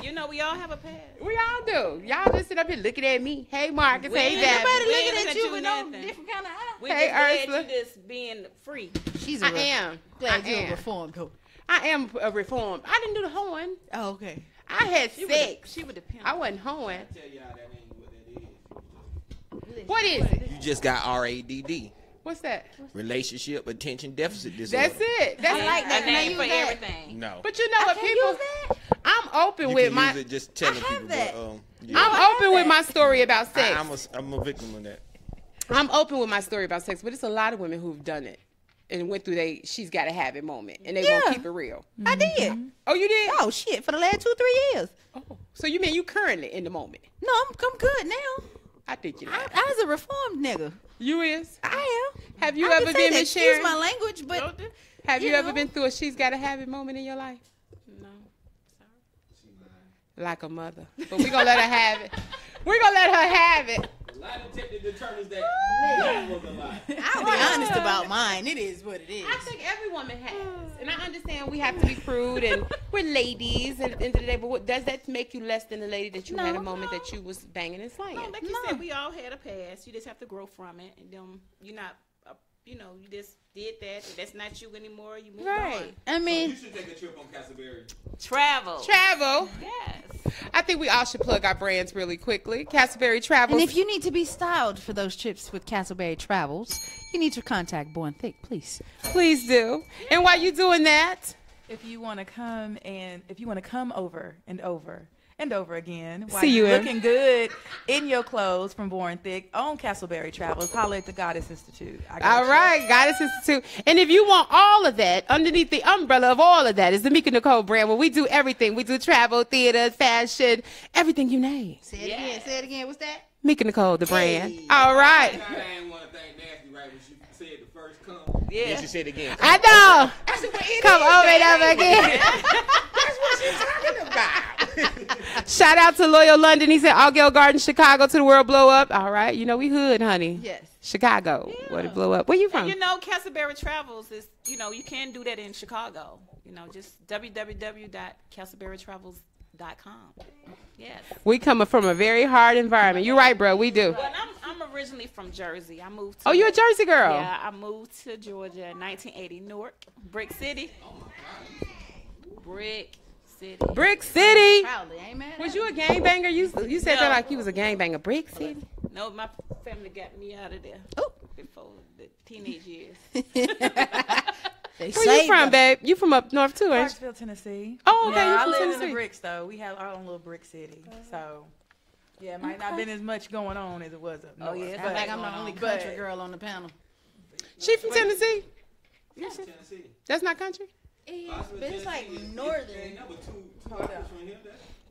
You know, we all have a past. We all do. Y'all just sit up here looking at me. Hey, Marcus. Hey, Dad. Nobody We looking ain't at you do with no nothing. different kind of eye. We Hey, just glad Ursula. you just being free. She's I am. glad I you're am. reformed. Ho. I am a reformed. I didn't do the hoeing. Oh, okay. I had sex. She would depend. I wasn't hoeing. Tell y'all that ain't what that is. What is it? You just got RADD. What's that? Relationship Attention Deficit Disorder. That's it. That's I like that. a Can I name use for that? everything. No. But you know what, Can people? use that? I'm open You with can my. use it just telling I have people, that. but yeah. I'm open with my story about sex. I'm a victim of that. I'm open with my story about sex, but it's a lot of women who've done it and went through she's got to have it moment, and they won't Yeah. keep it real. I did. Oh, you did? Oh shit! For the last 2-3 years. Oh. So you mean you currently in the moment? No, I'm good now. I think you. I was a reformed nigga. You is? I am. Have you I ever can say been that. with Sharon? Excuse my language, but Have you you ever know. been through a she's got to have it moment in your life? No. Like a mother. But we're going to let her have it. We're going to let her have it. A lie detector determines that that was a lie. I'll be honest about mine. It is what it is. I think every woman has. And I understand we have to be prude and we're ladies at the end of the day, but does that make you less than the lady that you had a moment that you was banging and slaying? No, like you said, we all had a past. You just have to grow from it, and then you're not, you just did that. That's not you anymore. You move Right. I mean, You should take a trip on Castleberry. on. Travel. Yes. I think we all should plug our brands really quickly. Castleberry Travels. and if you need to be styled for those trips with Castleberry Travels, you need to contact Born Thick, please. Please do. And while you're doing that, If you want to come over and over and over again while See you you're in. looking good in your clothes from Born Thick on Castleberry Travels, holler at the Goddess Institute. I got all you. right, Goddess Institute. And if you want all of that, underneath the umbrella of all of that is the Mica Nicole brand, where we do everything. We do travel, theater, fashion, everything you name. Say it again. Say it again. What's that? Mica Nicole, the brand. All right. I ain't want to think nasty right when she said the first come. Yeah. Then she said it again. I know. That's what it Come is, over and man. over again. That's what she's talking about. Shout out to Loyal London. He said, Allgale Garden, Chicago, to the world blow up. All right. You know, we hood, honey. Yes. Chicago. Yeah. What it blow up. Where you from? And Castleberry Travels is, you can do that in Chicago. Just www.castleberrytravels.com. Yes. We coming from a very hard environment. You're right, bro. We do. Well, I'm originally from Jersey. I moved to Oh, you're a Jersey girl. Yeah, I moved to Georgia in 1980, Newark, Brick City. Brick City. Brick City. Proudly. Ain't mad. Was you a gangbanger? You said No. that like you was a gangbanger. Brick City. No, my family got me out of there Oh. before the teenage years. They Where you saved from, them. babe? You from up north too, ain't you? Clarksville, Tennessee. Oh, okay. Yeah, You I from live in Tennessee. the bricks though. We have our own little brick city, so yeah, it might not been as much going on as it was up north. yeah, I feel like I'm the only But- country girl on the panel. She from Tennessee? Tennessee. That's not country? But it's like northern.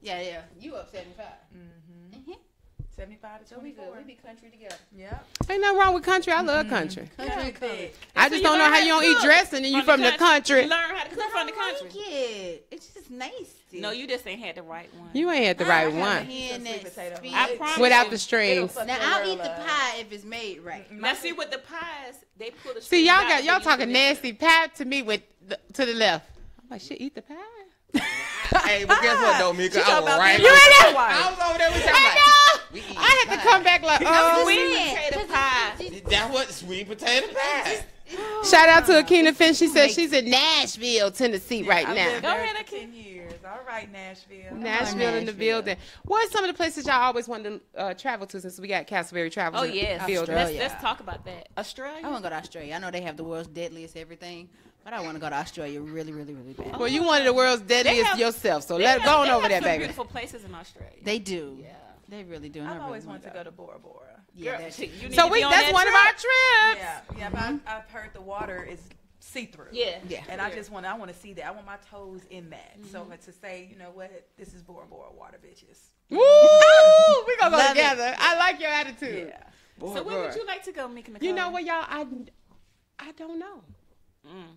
Yeah. You up 75. 75 to So we 24. good. We be country together. Yeah. Ain't nothing wrong with country. I love country. Country Thick. colors. I just don't know how you don't eat dressing and you from the country. You learn how to cook from the I country. like it. It's just nasty. No, you just ain't had the right one. You ain't had the right I one. hand Some sweet that potato. speed. I promise Without you. the strings. Now I'll eat the pie if it's made right. Now see with the pies, they put a See, y'all talking nasty pat to me with to the left. I'm like, shit, eat the pie. Hey, but guess what though, Mika? I was right. You ain't there? I was over there with y'all. I know. I had to come back like, oh. sweet potato pie. That's what sweet potato pie. Shout out to Akina Finn. She said she's in Nashville, Tennessee right I now. lived Go there ahead, for Akeem. 10 years. All right, Nashville. Nashville in the building. What are some of the places y'all always wanted to travel to since we got Castleberry Travel? Oh in the yes, building? let's talk about that. I Australia. want to go to Australia. I know they have the world's deadliest everything, but I want to go to Australia really, really, really bad. Well, you wanted the world's deadliest have- yourself, so They let have- go on they over have there, some baby. Beautiful places in Australia. They do. Yeah. They really do. And I've I really always want wanted to go to Bora Bora. Yeah, Girl, that's you need So to be on that's that one of trip. our trips. Yeah, but I've heard the water is see-through. Yeah. Yeah. And I want to see that. I want my toes in that. So to say, you know what, this is Bora Bora water, bitches. Woo! We gonna go Love it. together. I like your attitude. Yeah. So where would you like to go, Mica Nicole? You know what, y'all? I don't know.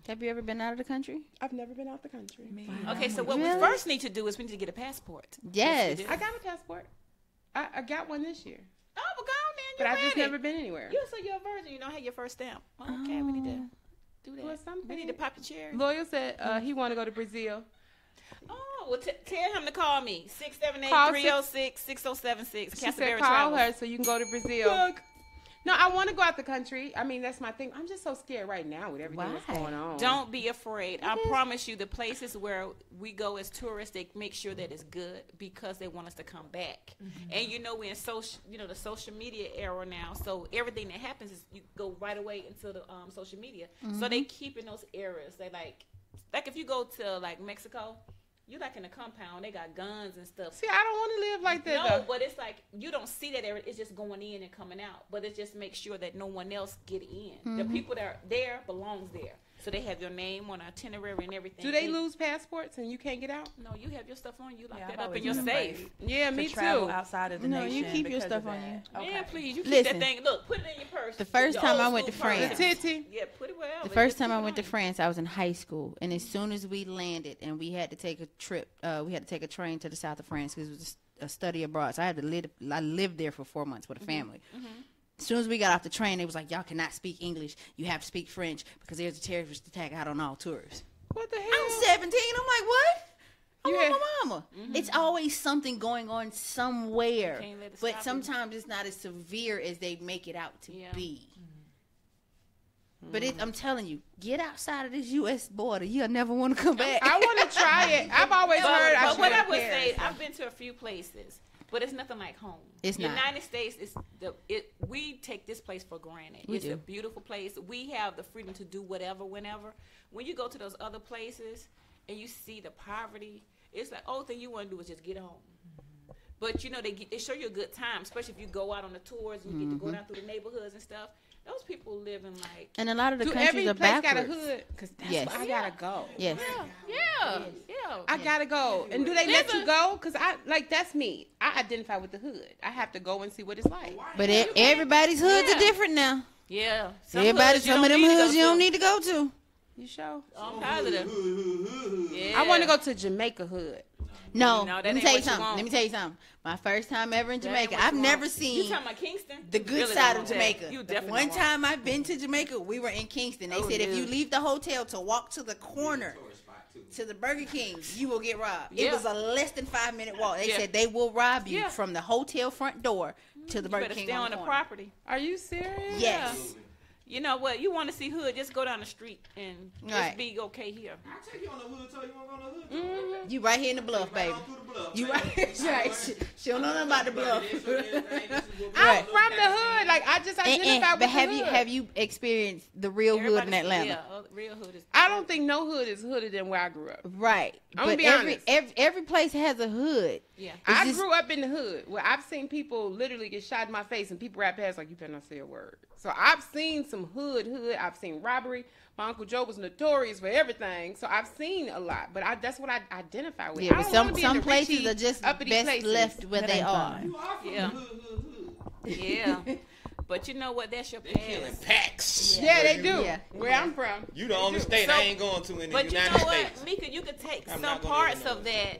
Have you ever been out of the country? I've never been out the country. Okay, so what Really? we first need to do is we need to get a passport. Yes. I got a passport. I got one this year, Oh, well, go on then. but You're I've just ready. never been anywhere. You so you're a virgin. You don't have your first stamp. Okay, we need to do that. Well, something. We need to pop the cherry. Loyal said he want to go to Brazil. Oh, well, tell him to call me. 678-306-6076. She said Castleberry call Travels. her so you can go to Brazil. No, I want to go out the country. I mean, that's my thing. I'm just so scared right now with everything that's Why? going on. Don't be afraid. I promise you, the places where we go as tourists, they make sure that it's good because they want us to come back. And you know, we're in the social media era now, so everything that happens is you go right away into the social media. So they keep in those areas. They like if you go to like Mexico, you like in a compound, they got guns and stuff. See, I don't want to live like that. No, though. but it's like you don't see that area. It's just going in and coming out. But it just makes sure that no one else get in. The people that are there belongs there. So they have your name on itinerary and everything. Do they lose passports and you can't get out? No, you have your stuff on. You lock Yeah, that I've up in always your been safe. afraid Yeah, to me travel too. outside of the No, nation. you keep your because stuff of on that. you. Yeah, please. You keep Listen. that thing. Look, put it in your purse. The first Your time I old went to school purse. France. The titty. Yeah, put it wherever. The first Just time keep I it went to on you. France, I was in high school, and as soon as we landed, and we had to take a trip, we had to take a train to the south of France because it was a study abroad. So I lived there for 4 months with a family. As soon as we got off the train, it was like, y'all cannot speak English. You have to speak French because there's a terrorist attack out on all tourists. What the hell? I'm 17. I'm like, what? I'm You with had- my mama. It's always something going on somewhere. Can't let it But stop you. sometimes it's not as severe as they make it out to Yeah. be. But I'm telling you, get outside of this U.S. border. You'll never want to come back. I want to try it. I've always heard I But should what I have would Paris. say, I've been to a few places, but it's nothing like home. It's not. United States is we take this place for granted. We It's do. a beautiful place. We have the freedom to do whatever, whenever. When you go to those other places and you see the poverty, it's like, only thing you want to do is just get home. But you know, they show you a good time, especially if you go out on the tours and you get to go down through the neighborhoods and stuff. Those people live in like And a lot of the Do countries every are place backwards. got a hood? Because that's Yes. where I gotta go. Yes. yeah. I gotta go. And do they let you go? Because that's me. I identify with the hood. I have to go and see what it's like. But everybody's hoods Yeah. are different now. Yeah. Some of them hoods you don't need to go to. You sure? I'm positive. Yeah. I want to go to Jamaica hood. No, No, that let me ain't tell you what you something. want. Let me tell you something. My first time ever in That ain't Jamaica, what I've you never want. seen You talking about Kingston? the You good really side don't of want that. Jamaica. You The definitely one don't want time I've been to Jamaica, we were in Kingston. They Oh, said if no. you leave the hotel to walk to the corner to the Burger King, you will get robbed. It Yeah. was a less than 5-minute walk. They Yeah. said they will rob you Yeah. from the hotel front door to the You Burger better King stay on the corner. property. Are you serious? Yes. You know what? You want to see hood? Just go down the street and just Right. be okay here. I take you on the hood tour. You want to go on the hood tour? You right here in the bluff, baby. Right on through the bluff, You baby. right. She don't know nothing about the bluff. I'm from the hood. Like I just identify with But the hood. have you experienced the real hood in Atlanta? Yeah, real hood is. I don't think no hood is hooded than where I grew up. Right. I'm gonna But be every honest. every place has a hood. Yeah. It's I just- grew up in the hood where I've seen people literally get shot in my face and people rap past like you better not say a word. So I've seen some hood. I've seen robbery. My Uncle Joe was notorious for everything. So I've seen a lot, but that's what I identify with. Yeah, I but don't some wanna be in the places richy, are just uppity best places. left where That they ain't are. fine. You are from Yeah. the hood. Yeah. But you know what? That's your They killing past. packs. Yeah, they do. Yeah. Where I'm from. You the only state So- I ain't going to in the But you United know what, States. Mica? You could take I'm some not gonna parts even of know that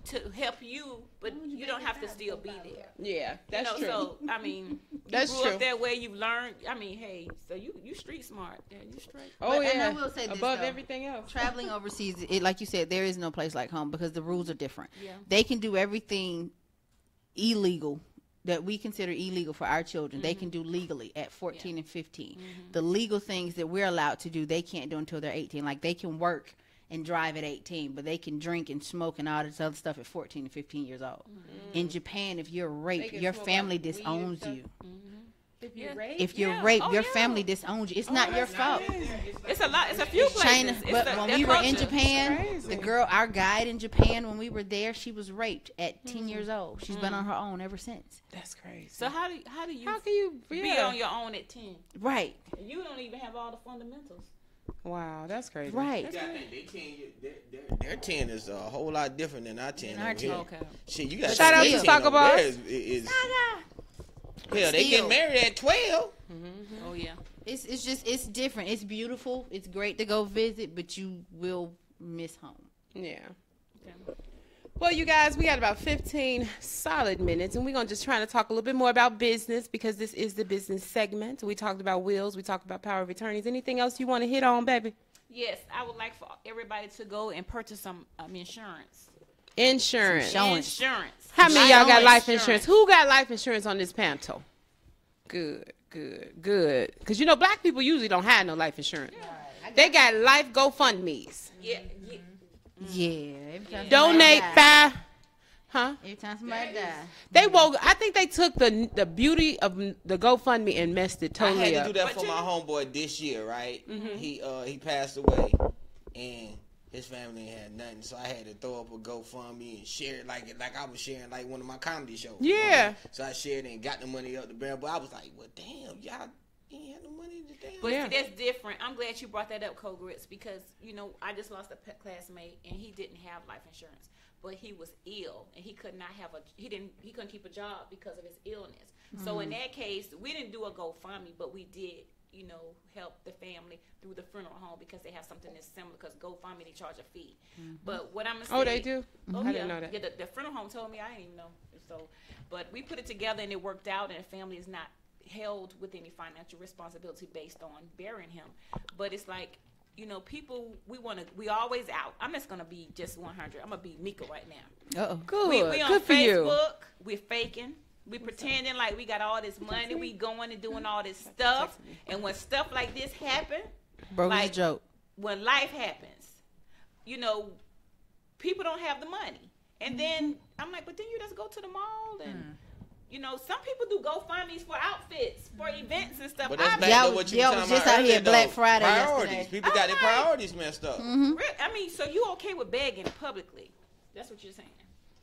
to help you, but you don't have to still be there. Yeah, that's you know, true. So I mean, you That's grew true. up there where you've learned. I mean, hey, so you street smart. Yeah, you straight. Oh But- and yeah, I will say this, above though. everything else. Traveling overseas, like you said, there is no place like home because the rules are different. Yeah. They can do everything illegal that we consider illegal for our children. They can do legally at 14 and 15. The legal things that we're allowed to do, they can't do until they're 18. Like they can work and drive at 18, but they can drink and smoke and all this other stuff at 14 and 15 years old. In Japan, if you're raped, can your smoke family like weed and disowns stuff. you. If you Yeah. rape, If you're Yeah. raped, Oh, your yeah. family disowns you. It's not your fault. It's a lot. It's a few places. China, It's but the- when their we were in culture. Japan, crazy. the girl, our guide in Japan, when we were there, she was raped at 10 years old. She's been on her own ever since. that's crazy. So how do you how can you be on your own at 10? Right, You don't even have all the fundamentals. Wow, that's crazy. right. You gotta think, they 10, their 10 is a whole lot different than our 10 Than our over here. 10. Okay. Shit, you got Shout out to Soccer Boss. Yeah, they Still. get married at 12. Oh yeah. It's just, it's different. It's beautiful. It's great to go visit, but you will miss home. Yeah. Okay. Well, you guys, we got about 15 solid minutes, and we're going to just try to talk a little bit more about business because this is the business segment. We talked about wills. We talked about power of attorneys. Anything else you want to hit on, baby? Yes, I would like for everybody to go and purchase some insurance. Insurance. Insurance. How many of y'all got life insurance. insurance? Who got life insurance on this panel? Good. Because, black people usually don't have no life insurance. They got life GoFundMes. Yeah. Yeah. Every time Donate somebody die. Huh? Every time somebody die. I think they took the beauty of the GoFundMe and messed it I totally had to up. do that But for you- my homeboy this year, right? He passed away, and his family had nothing, so I had to throw up a GoFundMe and share it like I was sharing like one of my comedy shows. Yeah. So I shared it and got the money up the barrel, but I was like, well, damn, y'all ain't had no money to damn. But Yeah. see, that's different. I'm glad you brought that up, Cole Grits, because I just lost a classmate and he didn't have life insurance, but he was ill and he could not have he couldn't keep a job because of his illness. So in that case, we didn't do a GoFundMe, but we did help the family through the funeral home because they have something that's similar. Because GoFundMe, they charge a fee. But what I'm gonna say, Oh, they do? Oh, I yeah. didn't know that. Yeah, the funeral home told me. I didn't even know. So, but we put it together and it worked out, and the family is not held with any financial responsibility based on burying him. But it's like, people, we always out. I'm just gonna be just 100. I'm gonna be Mica right now. Uh-oh. Good. We on Good for you. Facebook. We're faking. We pretending like we got all this money. We going and doing all this stuff. And when stuff like this happen, Broke is like a joke. when life happens, people don't have the money. And then I'm like, but then you just go to the mall and some people do GoFundMes for outfits, for events and stuff. But that's I back Y'all to what was- you were y'all talking was just about out here earlier, Black though. Friday Priorities. yesterday. People got their I'm like- priorities messed up. So you okay with begging publicly? That's what you're saying.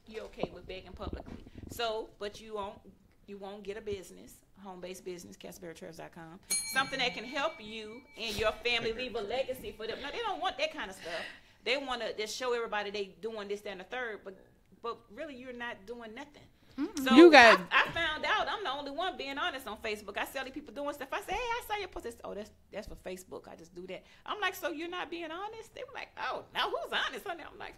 You're okay with begging publicly. So, but you won't get a business, home-based business, CastleberryTrails.com. Something that can help you and your family, leave a legacy for them. No, they don't want that kind of stuff. They want to just show everybody they doing this, that, and the third, but really you're not doing nothing. So I found out I'm the only one being honest on Facebook. I see all these people doing stuff. I say, hey, I saw your post. They say, oh, that's for Facebook. I just do that. I'm like, so you're not being honest? They were like, oh, now who's honest? I'm like,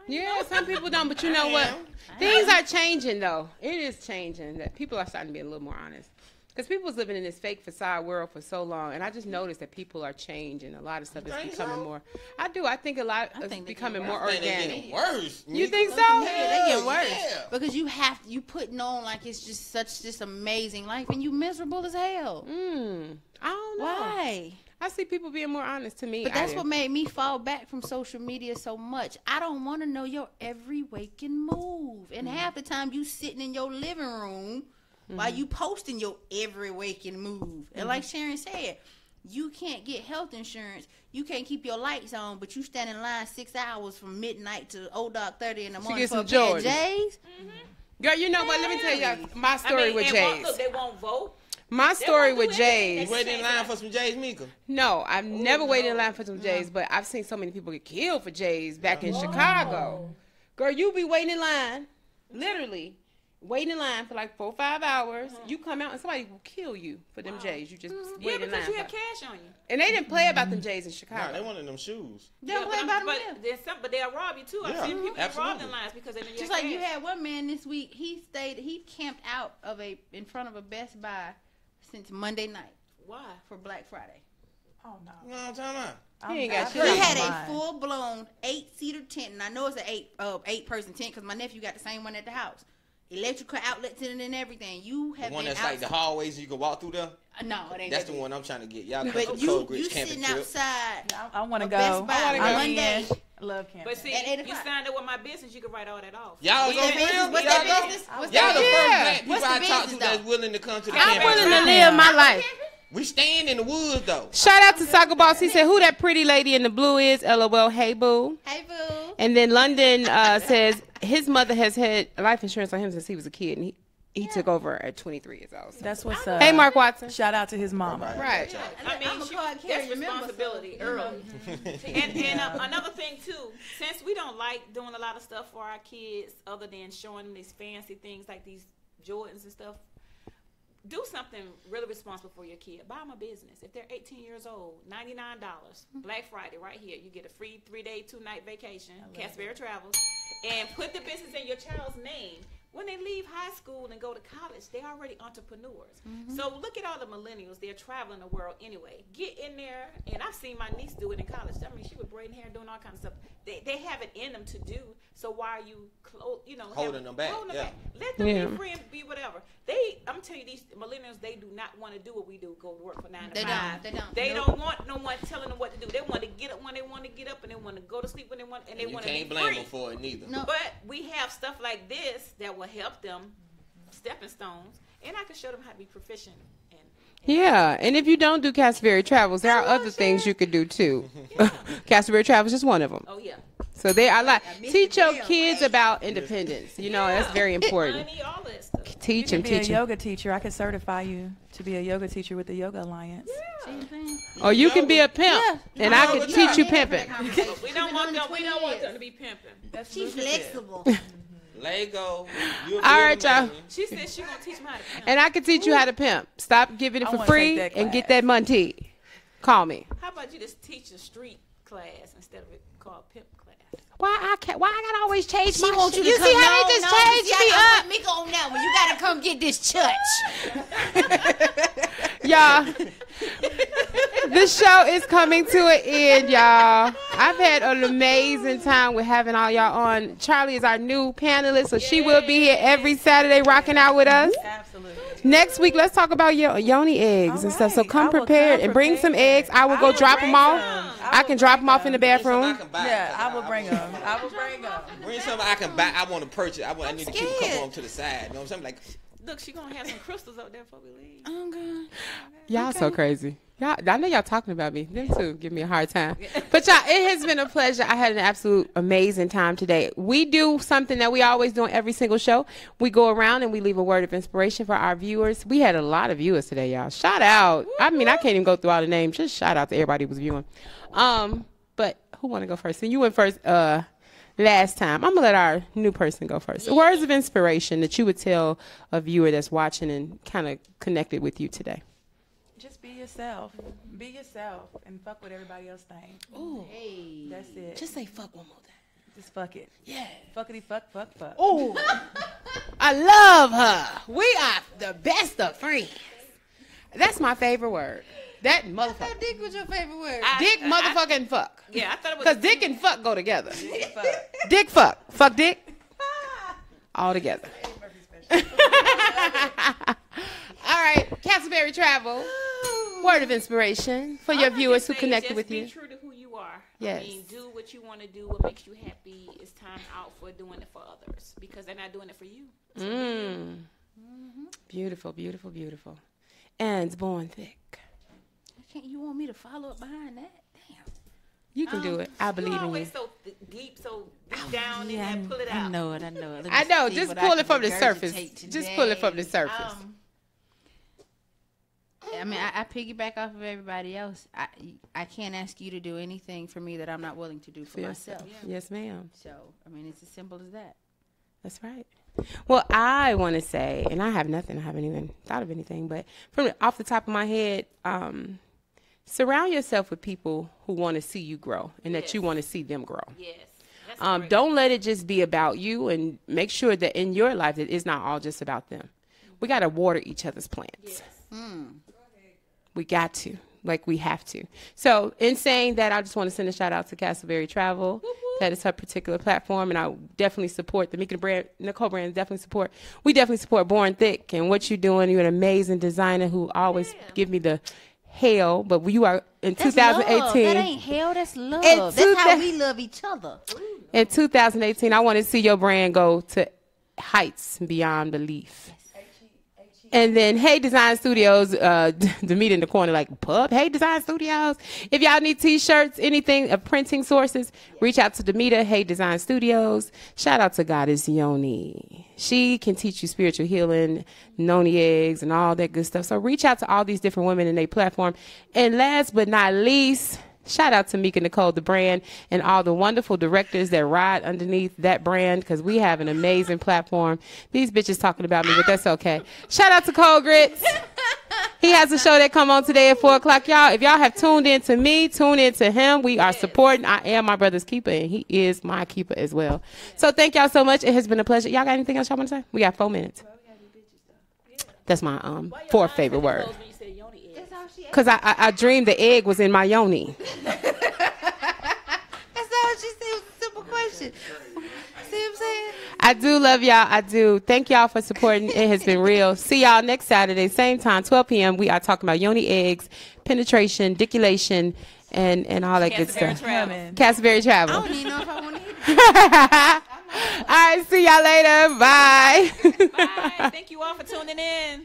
Yeah, some people don't, but you know what? Things are changing, though. It is changing. That people are starting to be a little more honest. Because people was living in this fake facade world for so long, and I just noticed that people are changing. A lot of stuff is becoming more. I do. I think a lot is becoming more I think they organic. getting worse. You think so? Yeah, they getting worse Yeah. because you putting on like it's just such this amazing life, and you miserable as hell. I don't know. Why? I see people being more honest to me. But that's what made me fall back from social media so much. I don't want to know your every waking move, and half the time you sitting in your living room while you posting your every waking move. And like Sharon said, you can't get health insurance. You can't keep your lights on, but you stand in line 6 hours from midnight to old dog 30 in the morning get for a some pair of Jordans. J's. Girl, you know what? Let me tell you my story with Jay's. Look, they won't vote. My story won't do with anything. Jay's. You waiting in line for some J's, Mika? No, I've never waited in line for some J's, but I've seen so many people get killed for J's back in Chicago. Girl, you be waiting in line, literally waiting in line for like 4 or 5 hours. You come out and somebody will kill you for them J's. You just Yeah, wait in line. because you have for. cash on you. And they didn't play about them J's in Nah, Chicago. they wanted them shoes. They don't play about them here. But they'll rob you too. I've Yeah, seen people get robbed absolutely. in lines because they didn't Just have like you cash. had one man this week, he camped out in front of a Best Buy since Monday night Why? for Black Friday. Oh no. You know what I'm talking about? He ain't got I'm shit. He not had a lying. full-blown 8-seater tent, and I know it's an eight-person tent because my nephew got the same one at the house. Electrical outlets in it and everything. You have The one been that's like the hallways and you can walk through there? No, it ain't. That's that the big. one I'm trying to get. Y'all come But to you Cold camping sitting trip. outside. I want to of go. Best Buy I wanna on go. Monday. I love camping. But see, At 8 you o'clock. signed up with my business, you can write all that off. Y'all What's go that for real? business? What's Y'all that go? business? What's Y'all that the business? first black people What's the I talk to business, that's though? willing to come to the I'm camping willing to trip. live my life. We staying in the woods though. Shout out to Soccer Boss. He said, "Who that pretty lady in the blue is?" LOL. Hey boo. Hey, boo. And then London says his mother has had life insurance on him since he was a kid, and he took over at 23 years old. So. That's what's up. Hey, Mark Watson. Shout out to his mama. Right. I mean, I'm a card that's carrying member, responsibility so, early. And another thing too, since we don't like doing a lot of stuff for our kids other than showing them these fancy things like these Jordans and stuff, do something really responsible for your kid. Buy them a business. If they're 18 years old, $99, Black Friday right here. You get a free 3-day, 2-night vacation, Casper Travels, and put the business in your child's name. When they leave high school and go to college, they're already entrepreneurs. So look at all the millennials. They're traveling the world anyway. Get in there, and I've seen my niece do it in college. I mean, she was braiding hair, doing all kinds of stuff. They have it in them to do. So why are you, Holding them back, yeah. Let them be free and be whatever. I'm telling you, these millennials, they do not want to do what we do. Go to work for 9 to 5. They don't. Don't want no one telling them what to do. They want to get up when they want to get up, and they want to go to sleep when they want, and they You want to be can't blame free. them for it neither. No. But we have stuff like this that will help them, stepping stones, and I can show them how to be proficient. Yeah, and if you don't do Casper Travels, there are other things you could do too. Casper Travels is one of them. Oh yeah, So they are like missed teach the your bill, kids right? about independence. You know, that's very important. money, all that stuff. Teach You them, can be a teach them. yoga teacher. I could certify you to be a yoga teacher with the Yoga Alliance. Or you can be a pimp, and I can teach you pimping. But we don't want them. We don't want them to be pimping. That's She's flexible. Lego. All right, y'all. She said she gonna teach me how to pimp. And I can teach you how to pimp. Stop giving it I for wanna free take that and get class. that money. Call me. How about you just teach a street class instead of it called pimp class? Why I gotta always change She my wants you shit? to come. See how they just changed me up? Mika on that one. You gotta come get this church. Y'all, the show is coming to an end, y'all. I've had an amazing time with having all y'all on. Charlie is our new panelist, so she will be here every Saturday rocking out with us. Absolutely. Next week, let's talk about yoni eggs and stuff. So Alright, come I will prepared come and bring some prepared. eggs. I will go drop them bring off. some. I can drop them off in the bathroom. Yeah, I will bring them. I will bring them. Bring something I can buy. I want to purchase. I need to keep a couple of them to the side. You know what I'm saying? Like, Look, she gonna have some crystals up there before we leave. Oh God. Y'all so crazy. Y'all, I know y'all talking about me. Them too give me a hard time. But y'all, it has been a pleasure. I had an absolute amazing time today. We do something that we always do on every single show. We go around and we leave a word of inspiration for our viewers. We had a lot of viewers today, y'all. Shout out. I mean, I can't even go through all the names. Just shout out to everybody who was viewing. But who want to go first? And you went first last time. I'm going to let our new person go first. Words of inspiration that you would tell a viewer that's watching and kind of connected with you today. Just be yourself. Be yourself and fuck what everybody else thinks. Ooh. Hey. That's it. Just say fuck one more time. Just fuck it. Yeah. Fuckity fuck, fuck, fuck. Oh, I love her. We are the best of friends. That's my favorite word. That motherfucker. Dick was your favorite word. Dick, motherfucking fuck. Yeah, I thought it was. Because dick and fuck go together. Dick, fuck. Fuck, dick. All together. All right. Castleberry Travel. Word of inspiration for your viewers who connected with you. Be true to who you are. Yes. I mean, do what you want to do. What makes you happy. It's time out for doing it for others because they're not doing it for you. Beautiful, beautiful, beautiful. And born thick. You want me to follow up behind that? Damn. You can do it. I believe in you. Always so deep down in there. Pull it out. I know it. I know it. I know. Just pull it from the surface. Just pull it from the surface. I mean, I piggyback off of everybody else. I can't ask you to do anything for me that I'm not willing to do for myself. Yes, ma'am. So, I mean, it's as simple as that. That's right. Well, I want to say, and I have nothing. I haven't even thought of anything, but off the top of my head, surround yourself with people who want to see you grow and that you want to see them grow. Yes. Don't let it just be about you, and make sure that in your life that it's not all just about them. We got to water each other's plants. Yes. We got to. Like, we have to. So, in saying that, I just want to send a shout out to Castleberry Travel. That is her particular platform, and I definitely support the Mica brand, Nicole brand. We definitely support Born Thick and what you're doing. You're an amazing designer who always give me the hell. But you are in 2018. Love. That ain't hell. That's love. That's how we love each other. In 2018, I want to see your brand go to heights beyond belief. And then, Hey Design Studios, the meet in the corner, like, pub, Hey Design Studios. If y'all need T-shirts, anything, printing sources, reach out to Demita, Hey Design Studios. Shout out to Goddess Yoni. She can teach you spiritual healing, noni eggs, and all that good stuff. So reach out to all these different women in their platform. And last but not least, shout out to Mica Nicole, the brand, and all the wonderful directors that ride underneath that brand, because we have an amazing platform. These bitches talking about me, but that's okay. Shout out to Cold Grits. He has a show that come on today at 4 o'clock. Y'all, if y'all have tuned in to me, tune in to him. We are supporting. I am my brother's keeper, and he is my keeper as well. So thank y'all so much. It has been a pleasure. Y'all got anything else y'all want to say? We got 4 minutes. That's my fourth favorite word. Because I dreamed the egg was in my yoni. That's not what she said. It was a simple question. See what I'm saying? I do love y'all. I do. Thank y'all for supporting. It has been real. See y'all next Saturday, same time, 12 p.m. We are talking about yoni eggs, penetration, diculation, and all that good stuff. Castleberry Travel. I don't even know if I want to hear it. All right. See y'all later. Bye. Bye. Thank you all for tuning in.